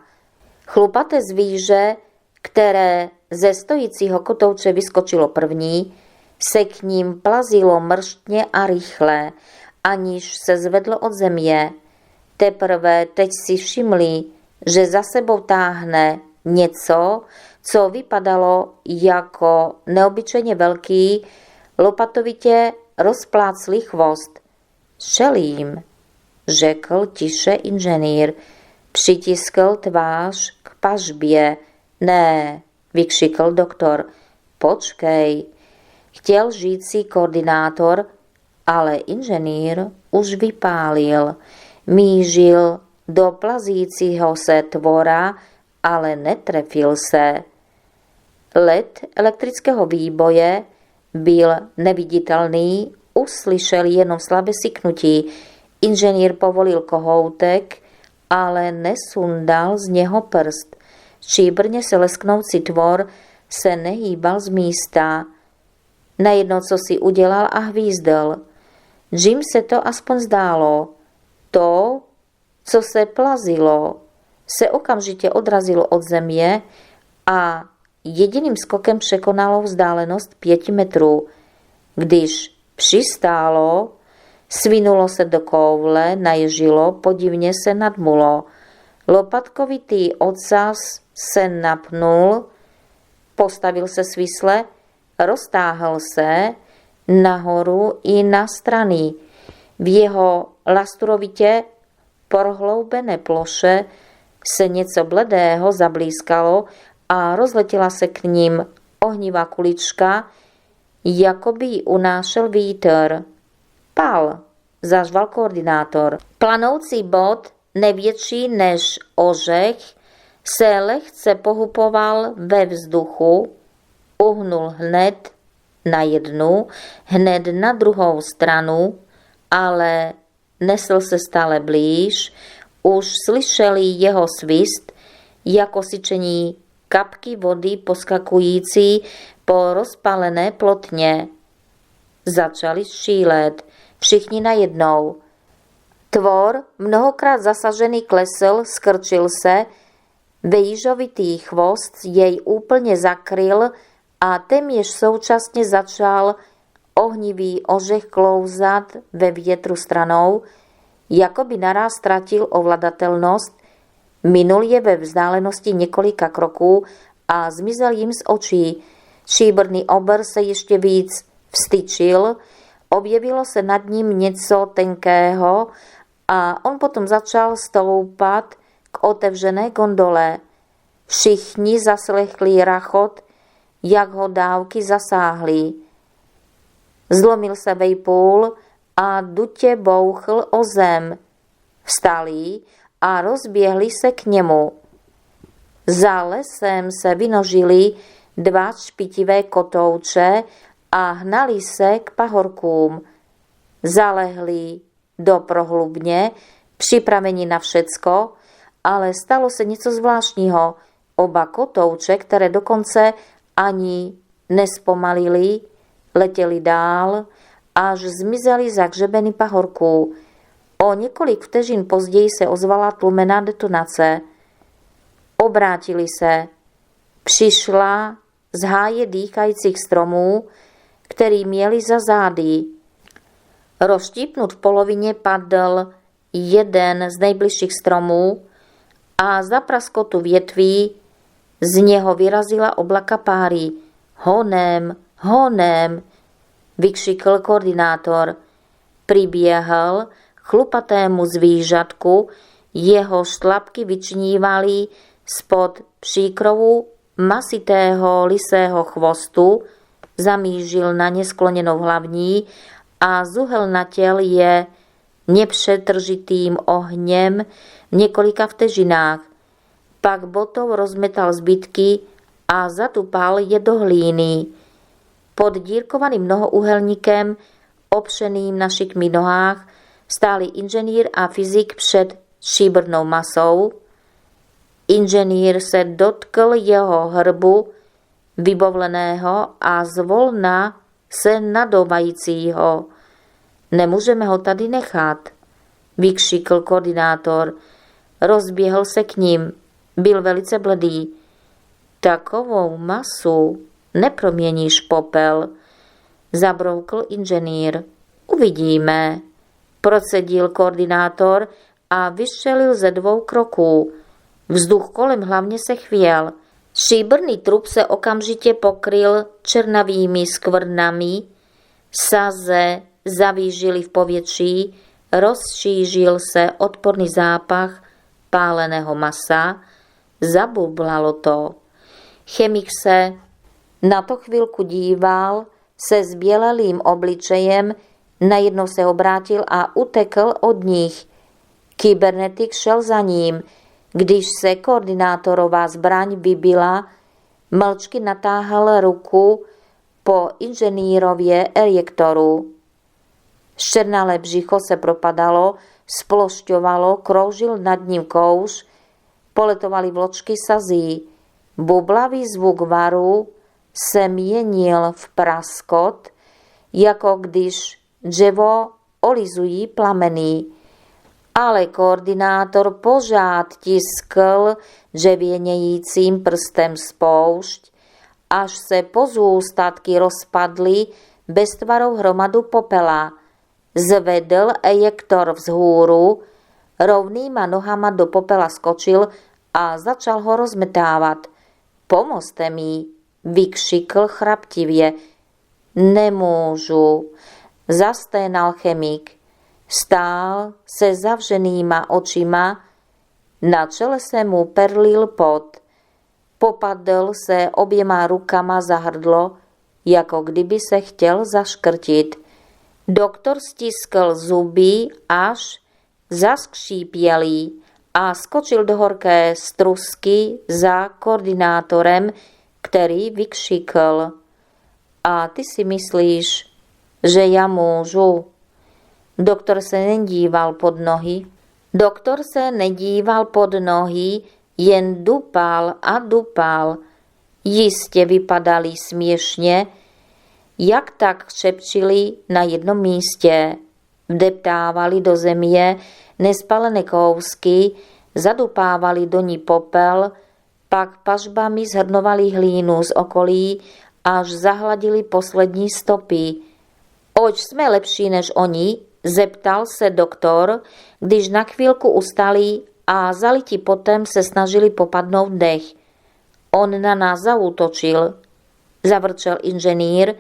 Chlupaté zvíře, které ze stojícího kotouče vyskočilo první, se k ním plazilo mrštně a rychle, aniž se zvedlo od země. Teprve teď si všimli, že za sebou táhne něco, co vypadalo jako neobyčejně velký, lopatovitě rozpláclý chvost. Střelím, řekl tiše inženýr. Přitiskl tvář k pažbě. Ne, vykřikl doktor. Počkej, chtěl říci koordinátor, ale inženýr už vypálil. Mířil do plazícího se tvora, ale netrefil se. Led elektrického výboje byl neviditelný, uslyšel jenom slabé syknutí. Inženýr povolil kohoutek, ale nesundal z něho prst. Stříbrně se lesknoucí tvor se nehýbal z místa. Najednou co si udělal a hvízdl. Jim se to aspoň zdálo. To, co se plazilo, se okamžitě odrazilo od země a jediným skokem překonalo vzdálenost 5 metrů. Když přistálo, svinulo se do koule, naježilo, podivně se nadmulo. Lopatkovitý ocas se napnul, postavil se svisle, roztáhl se nahoru i na strany. V jeho lasturovitě prohloubené ploše se něco bledého zablískalo a rozletěla se k ním ohnivá kulička, jako by ji unášel vítr. Pal, zařval koordinátor. Planoucí bod, nevětší než ořech, se lehce pohupoval ve vzduchu, uhnul hned na jednu, hned na druhou stranu, ale nesl se stále blíž. Už slyšeli jeho svist, jako syčení kapky vody poskakující po rozpálené plotně. Začali střílet, všichni najednou. Tvor, mnohokrát zasažený, klesl, skrčil se, vejžovitý chvost jej úplně zakryl a téměř současně začal ohnivý ořech klouzat ve větru stranou, jako by naráz ztratil ovladatelnost, minul je ve vzdálenosti několika kroků a zmizel jim z očí. Stříbrný obr se ještě víc vstyčil, objevilo se nad ním něco tenkého a on potom začal stoupat k otevřené gondole. Všichni zaslechli rachot, jak ho dávky zasáhly. Zlomil se vejpůl a dutě bouchl o zem. Vstali a rozběhli se k němu. Za lesem se vynožili 2 špitivé kotouče a hnali se k pahorkům. Zalehli do prohlubně, připraveni na všecko, ale stalo se něco zvláštního. Oba kotouče, které dokonce ani nespomalili, letěli dál, až zmizeli za hřebeny pahorků. O několik vteřin později se ozvala tlumená detonace. Obrátili se. Přišla z háje dýchajících stromů, který měli za zády. Rozštípnut v polovině padl jeden z nejbližších stromů a za praskotu větví z něho vyrazila oblaka páry. Honem, honem, vykřikl koordinátor. Přiběhl k chlupatému zvířatku, jeho štlapky vyčnívaly spod příkrovu masitého lysého chvostu, zamířil na ně skloněnou hlavní a zuhelnatěl je nepřetržitým ohněm v několika vteřinách. Pak botou rozmetal zbytky a zatupal je do hlíny. Pod dírkovaným mnohouhelníkem, opřeným na šikmých nohách, stáli inženýr a fyzik před stříbrnou masou. Inženýr se dotkl jeho hrbu, vybovleného a zvolna se nadouvajícího. Nemůžeme ho tady nechat, vykřikl koordinátor. Rozběhl se k ním. Byl velice bledý. Takovou masu neproměníš popel, zabroukl inženýr. Uvidíme, procedil koordinátor a vystřelil ze 2 kroků. Vzduch kolem hlavně se chvěl. Stříbrný trup se okamžitě pokryl černavými skvrnami, saze zavížily v povětří, rozšířil se odporný zápach páleného masa, zabublalo to. Chemik se na to chvilku díval se zbělelým obličejem, najednou se obrátil a utekl od nich. Kybernetik šel za ním. Když se koordinátorová zbraň vybila, mlčky natáhl ruku po inženýrově ejektoru. Ščernalé břicho se propadalo, splošťovalo, kroužil nad ním kouř, poletovaly vločky sazí. Bublavý zvuk varu se měnil v praskot, jako když dřevo olizují plameny. Ale koordinátor pořád tiskl dřevěnějícím prstem spoušť, až se pozůstatky rozpadly beztvarou hromadu popela. Zvedl ejektor vzhůru, rovnýma nohama do popela skočil a začal ho rozmetávat. Pomozte mi, vykřikl chraptivě. Nemůžu, zasténal chemik. Stál se zavřenýma očima, na čele se mu perlil pot. Popadl se oběma rukama za hrdlo, jako kdyby se chtěl zaškrtit. Doktor stiskl zuby až zaskřípělý a skočil do horké strusky za koordinátorem, který vykřikl. A ty si myslíš, že já můžu? Doktor se nedíval pod nohy. Jen dupal a dupal. Jistě vypadali směšně, jak tak křepčili na jednom místě. Vdeptávali do země nespalené kousky, zadupávali do ní popel, pak pažbami zhrnovali hlínu z okolí, až zahladili poslední stopy. Oč jsme lepší než oni? Zeptal se doktor, když na chvílku ustali a zalití potem se snažili popadnout dech. On na nás zaútočil, zavrčel inženýr,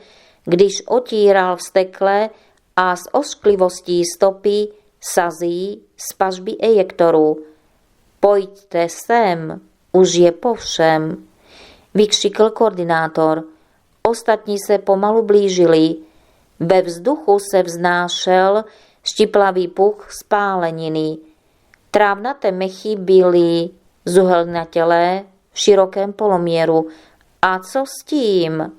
když otíral vztekle a s ošklivostí stopy sazí z pažby ejektoru. Pojďte sem, už je po všem, vykřikl koordinátor. Ostatní se pomalu blížili. Ve vzduchu se vznášel štiplavý puch spáleniny. Trávnaté mechy byly zuhelnatělé v širokém poloměru. A co s tím?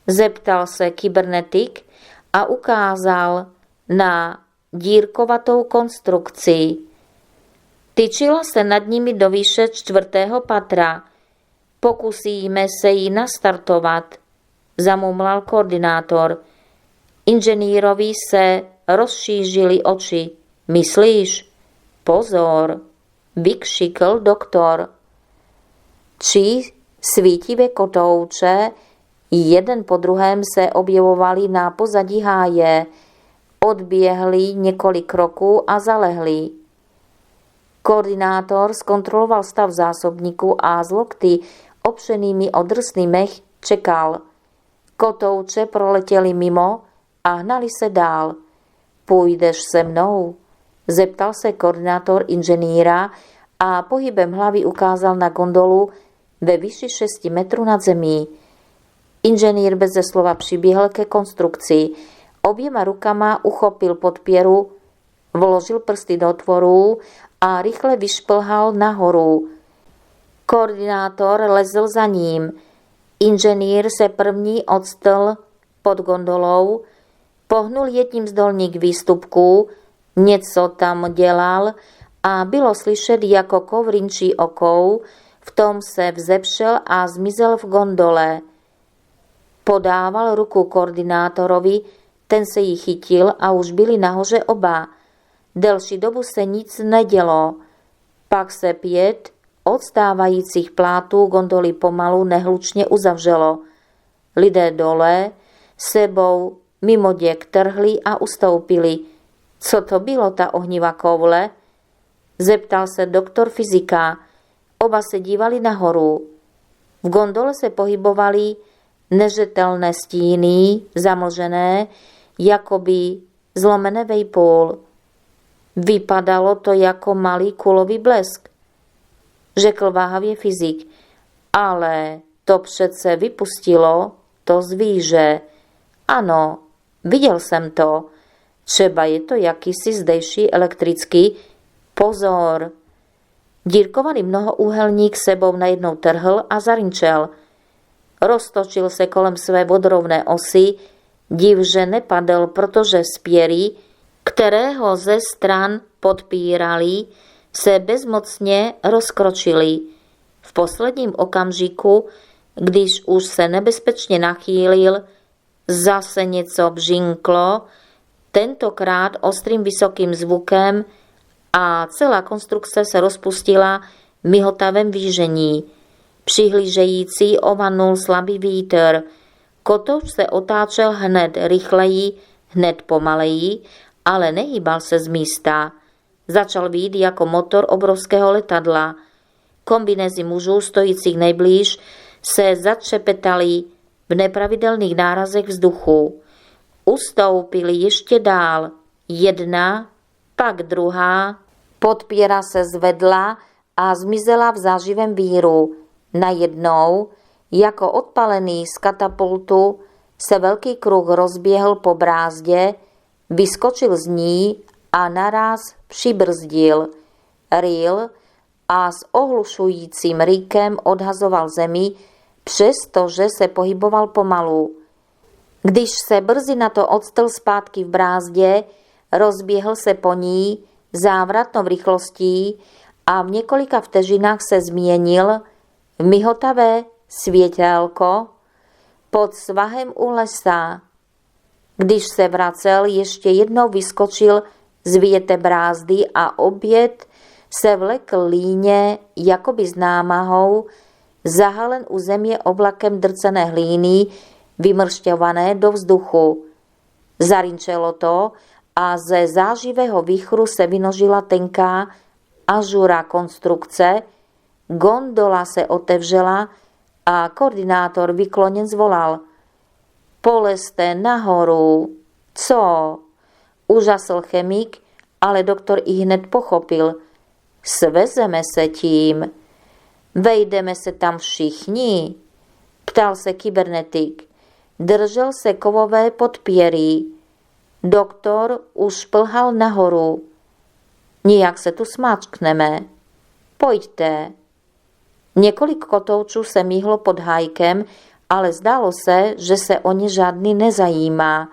Zeptal se kybernetik a ukázal na dírkovatou konstrukci. Tyčila se nad nimi do výše 4. patra. Pokusíme se ji nastartovat, zamumlal koordinátor. Inženýrovi se rozšířily oči. Myslíš? Pozor, vykřikl doktor. 3 svítivé kotouče jeden po druhém se objevovali na pozadí háje, odběhli několik kroků a zalehli. Koordinátor zkontroloval stav zásobníku a z lokty opřenými o drsný mech čekal. Kotouče proletěli mimo a hnali se dál. Půjdeš se mnou? Zeptal se koordinátor inženýra a pohybem hlavy ukázal na gondolu ve výši 6 metrů nad zemí. Inženýr beze slova přiběhl ke konstrukci. Oběma rukama uchopil podpěru, vložil prsty do otvorů a rychle vyšplhal nahoru. Koordinátor lezl za ním. Inženýr se první odstl pod gondolou, pohnul jedním z dolních výstupků, něco tam dělal a bylo slyšet, jako kovrinčí okou, v tom se vzepřel a zmizel v gondole. Podával ruku koordinátorovi, ten se jí chytil a už byli nahoře oba. Delší dobu se nic nedělo. Pak se 5 odstávajících plátů gondoly pomalu nehlučně uzavřelo. Lidé dole sebou mimo děk trhli a ustoupili. Co to bylo, ta ohnivá koule? Zeptal se doktor fyzika. Oba se dívali nahoru. V gondole se pohybovaly neřetelné stíny, zamlžené, jakoby zlomené vejpůl. Vypadalo to jako malý kulový blesk, řekl váhavě fyzik. Ale to přece vypustilo to zvíře. Ano, viděl jsem to. Třeba je to jakýsi zdejší elektrický. Pozor! Dírkovaný mnohoúhelník sebou najednou trhl a zarinčel. Roztočil se kolem své vodorovné osy, div, že nepadl, protože spěry, které ho ze stran podpírali, se bezmocně rozkročily. V posledním okamžiku, když už se nebezpečně nachýlil, zase něco bžinklo, tentokrát ostrým vysokým zvukem, a celá konstrukce se rozpustila v mihotavém výžení. Přihlížející ovanul slabý vítr. Kotouč se otáčel hned rychleji, hned pomaleji, ale nehýbal se z místa. Začal vít jako motor obrovského letadla. Kombinézy mužů stojících nejblíž se zatřepetaly v nepravidelných nárazech vzduchu. Ustoupili ještě dál. Jedna, pak druhá. Podpěra se zvedla a zmizela v zářivém víru. Najednou, jako odpalený z katapultu, se velký kruh rozběhl po brázdě, vyskočil z ní a naráz přibrzdil. Ryl a s ohlušujícím rykem odhazoval zemi, přestože se pohyboval pomalu. Když se brzy na to odstl zpátky v brázdě, rozběhl se po ní závratnou rychlostí a v několika vteřinách se změnil v mihotavé světélko pod svahem u lesa. Když se vracel, ještě jednou vyskočil z vyjeté brázdy a opět se vlekl líně, jakoby s námahou, zahalen u země oblakem drcené hlíny, vymršťované do vzduchu. Zarinčelo to a ze zářivého vichru se vynožila tenká ažura konstrukce, gondola se otevřela a koordinátor vykloněn zvolal: Polezte nahoru. Co? Užasl chemik, ale doktor ihned pochopil. Svezeme se tím. Vejdeme se tam všichni? Ptal se kybernetik. Držel se kovové podpěry. Doktor už plhal nahoru. Nijak se tu smáčkneme. Pojďte. Několik kotoučů se míhlo pod hájkem, ale zdálo se, že se o ně žádný nezajímá.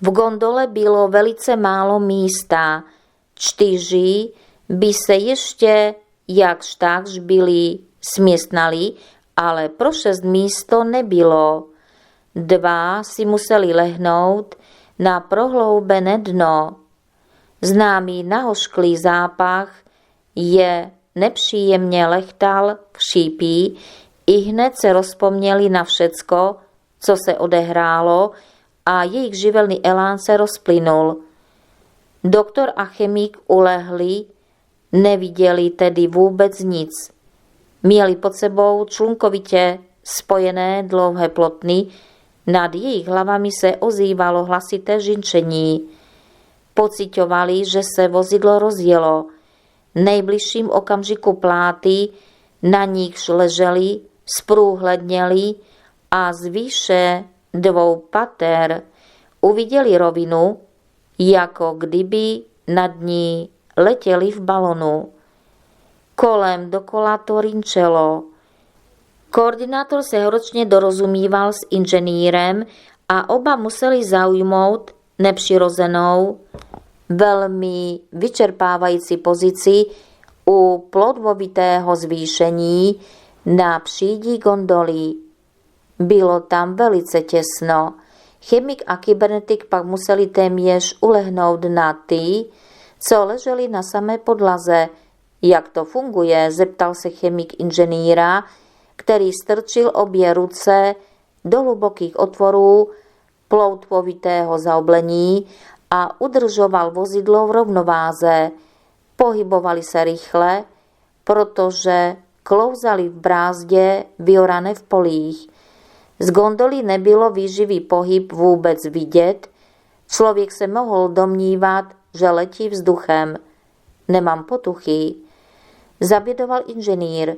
V gondole bylo velice málo místa. 4 by se ještě jakž takž byli směstnali, ale pro 6 místo nebylo. 2 si museli lehnout na prohloubené dno. Známý nahořklý zápach je nepříjemně lechtal v šípí, i hned se rozpomněli na všecko, co se odehrálo, a jejich živelný elán se rozplynul. Doktor a chemik ulehli, neviděli tedy vůbec nic. Měli pod sebou člunkovitě spojené dlouhé plotny, nad jejich hlavami se ozývalo hlasité žinčení. Pociťovali, že se vozidlo rozjelo. V nejbližším okamžiku pláty, na nichž leželi, zprůhledněli a z výše 2 pater uviděli rovinu, jako kdyby nad ní letěli v balonu. Kolem dokola to rinčelo. Koordinátor se horečně dorozumíval s inženýrem a oba museli zaujmout nepřirozenou, velmi vyčerpávající pozici u plodovitého zvýšení na přídi gondoly. Bylo tam velice těsno. Chemik a kybernetik pak museli téměř ulehnout na ty, co leželi na samé podlaze. Jak to funguje, zeptal se chemik inženýra, který strčil obě ruce do hlubokých otvorů ploutvovitého zaoblení a udržoval vozidlo v rovnováze. Pohybovali se rychle, protože klouzali v brázdě vyorané v polích. Z gondoly nebylo výživý pohyb vůbec vidět, člověk se mohl domnívat, že letí vzduchem. Nemám potuchy, zabědoval inženýr.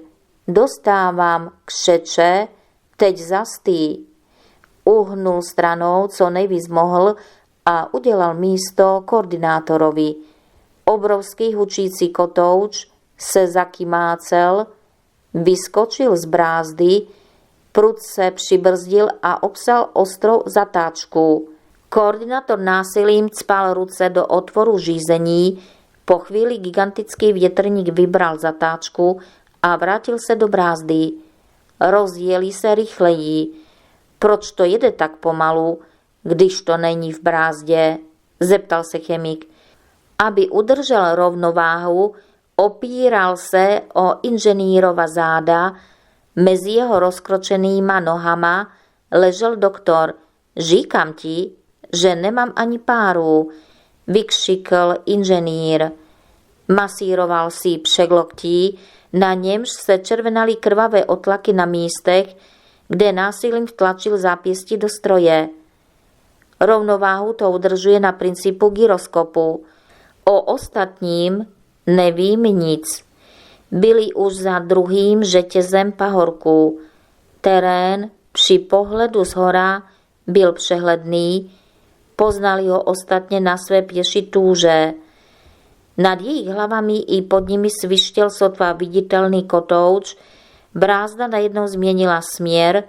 Dostávám křeče, teď zastý. Uhnul stranou, co nejvíc mohl, a udělal místo koordinátorovi. Obrovský hučící kotouč se zakymácel, vyskočil z brázdy, prudce přibrzdil a obsal ostrou zatáčku. Koordinátor násilím cpal ruce do otvoru řízení, po chvíli gigantický větrník vybral zatáčku a vrátil se do brázdy. Rozjeli se rychleji. Proč to jede tak pomalu, když to není v brázdě? Zeptal se chemik. Aby udržel rovnováhu, opíral se o inženýrova záda, mezi jeho rozkročenýma nohama ležel doktor. Říkám ti, že nemám ani páru, vykřikl inženýr. Masíroval si přegloktí, na němž se červenaly krvavé otlaky na místech, kde násilím vtlačil zápěstí do stroje. Rovnováhu to udržuje na principu gyroskopu. O ostatním nevím nic. Byli už za druhým řetězem pahorků. Terén při pohledu zhora byl přehledný, poznali ho ostatně na své pěší tůře. Nad jejich hlavami i pod nimi svištěl sotva viditelný kotouč, brázda najednou změnila směr,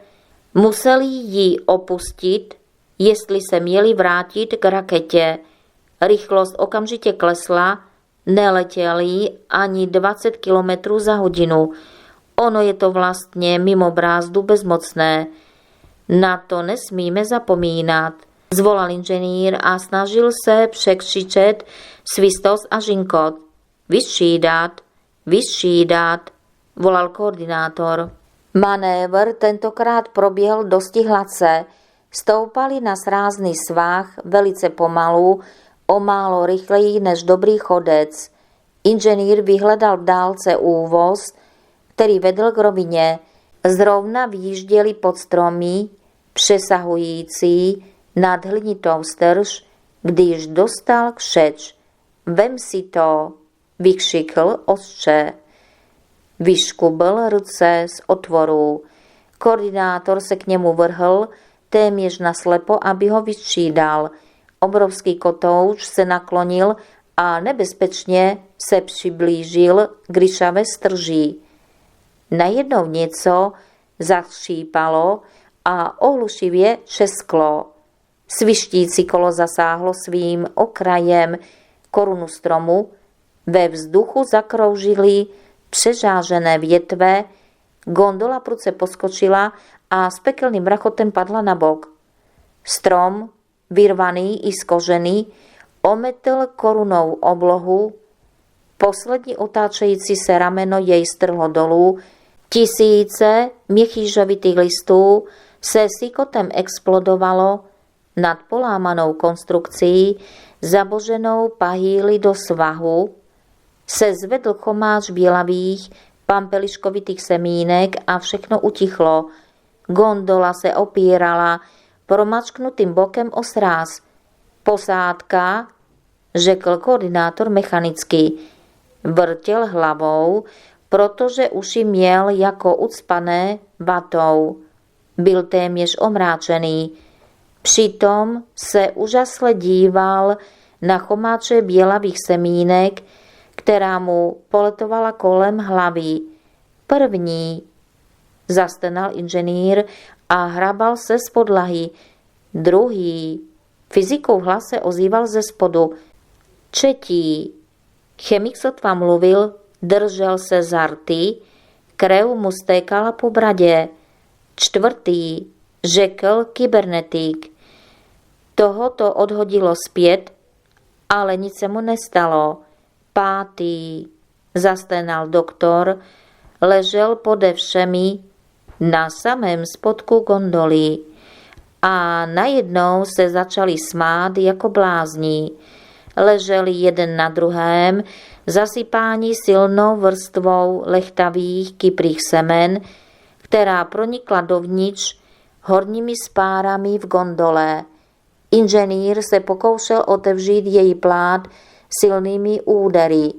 museli ji opustit, jestli se měli vrátit k raketě. Rychlost okamžitě klesla, neletěli ani 20 km za hodinu. Ono je to vlastně mimo brázdu bezmocné. Na to nesmíme zapomínat, zvolal inženýr a snažil se překřičet svistos a žinkot. Vystřídat, volal koordinátor. Manévr tentokrát proběhl dosti hladce. Stoupali na srázný svah velice pomalu, o málo rychleji než dobrý chodec. Inženýr vyhledal v dálce úvoz, který vedl k rovině. Zrovna vyjížděli pod stromy, přesahující nad hlinitou strž, když dostal křeč. Vem si to, vykřikl ostře. Vyškubl ruce z otvoru. Koordinátor se k němu vrhl, téměř naslepo, aby ho vystřídal. Obrovský kotouč se naklonil a nebezpečně se přiblížil k ryšavé strži. Najednou něco zachřípalo a ohlušivě třesklo. Svištící kolo zasáhlo svým okrajem korunu stromu, ve vzduchu zakroužily přežážené větve, gondola prudce poskočila a s pekelným rachotem padla na bok. Strom, vyrvaný i z kořeny, ometl korunou oblohu, poslední otáčející se rameno jej strhlo dolů, tisíce měchýžovitých listů se sykotem explodovalo nad polámanou konstrukcí, zaboženou pahýly do svahu, se zvedl chomáč bělavých, pampeliškovitých semínek a všechno utichlo. Gondola se opírala promačknutým bokem o sráz. Posádka, řekl koordinátor mechanicky. Vrtěl hlavou, protože uši měl jako ucpané vatou. Byl téměř omráčený. Přitom se úžasle díval na chomáče bělavých semínek, která mu poletovala kolem hlavy. První, zastenal inženýr a hrabal se z podlahy. Druhý, fyzikou hlas se ozýval ze spodu. Třetí, chemik sotva mluvil, držel se za rty, krev mu stékala po bradě. Čtvrtý, řekl kybernetik. Toho to odhodilo zpět, ale nic se mu nestalo. Pátý, zastenal doktor, ležel pode všemi na samém spodku gondoly a najednou se začali smát jako blázni. Leželi jeden na druhém, zasypáni silnou vrstvou lechtavých kyprých semen, která pronikla dovnitř horními spárami v gondole. Inženýr se pokoušel otevřít její plát silnými údery.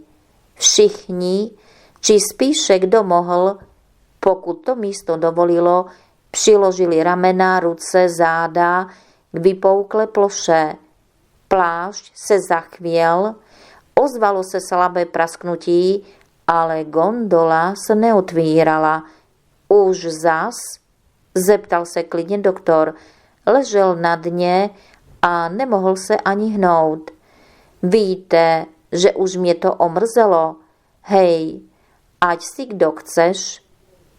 Všichni, či spíše kdo mohl, pokud to místo dovolilo, přiložili ramena, ruce, záda k vypouklé ploše. Plášť se zachvěl, ozvalo se slabé prasknutí, ale gondola se neotvírala. Už zas? Zeptal se klidně doktor. Ležel na dně a nemohl se ani hnout. Víte, že už mě to omrzelo? Hej, ať si kdo chceš,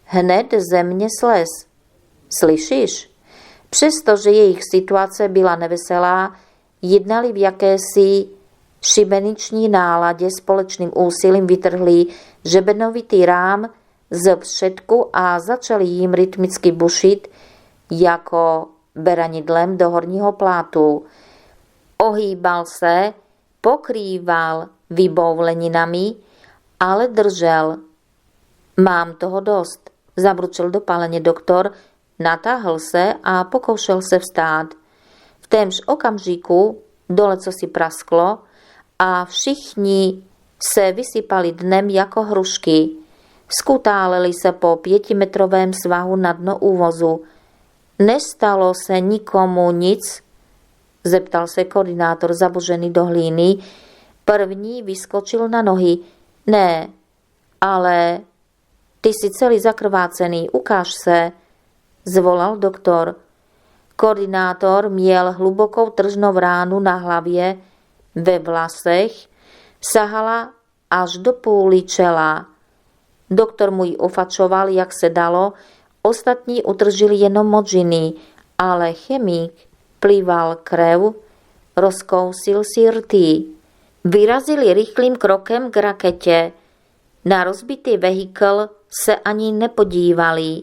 hned ze mě slez. Slyšíš? Přestože jejich situace byla neveselá, jednali v jakési šibeniční náladě, společným úsilím vytrhli žebenovitý rám z předku a začali jim rytmicky bušit jako beranidlem do horního plátu. Ohýbal se, pokrýval vybouleninami, ale držel. Mám toho dost, zabručil dopáleně doktor, natáhl se a pokoušel se vstát. V témž okamžiku dole cosi prasklo a všichni se vysypali dnem jako hrušky. Skutáleli se po 5metrovém svahu na dno úvozu. Nestalo se nikomu nic? Zeptal se koordinátor zabožený do hlíny. První vyskočil na nohy. Ne, ale ty jsi celý zakrvácený, ukáž se, zvolal doktor. Koordinátor měl hlubokou tržnou ránu na hlavě, ve vlasech, sahala až do půly čela. Doktor mu ji ofačoval, jak se dalo, ostatní utržili jenom modžiny, ale chemik plival krev, rozkousil si rty. Vyrazili rychlým krokem k raketě. Na rozbitý vehikl se ani nepodívali.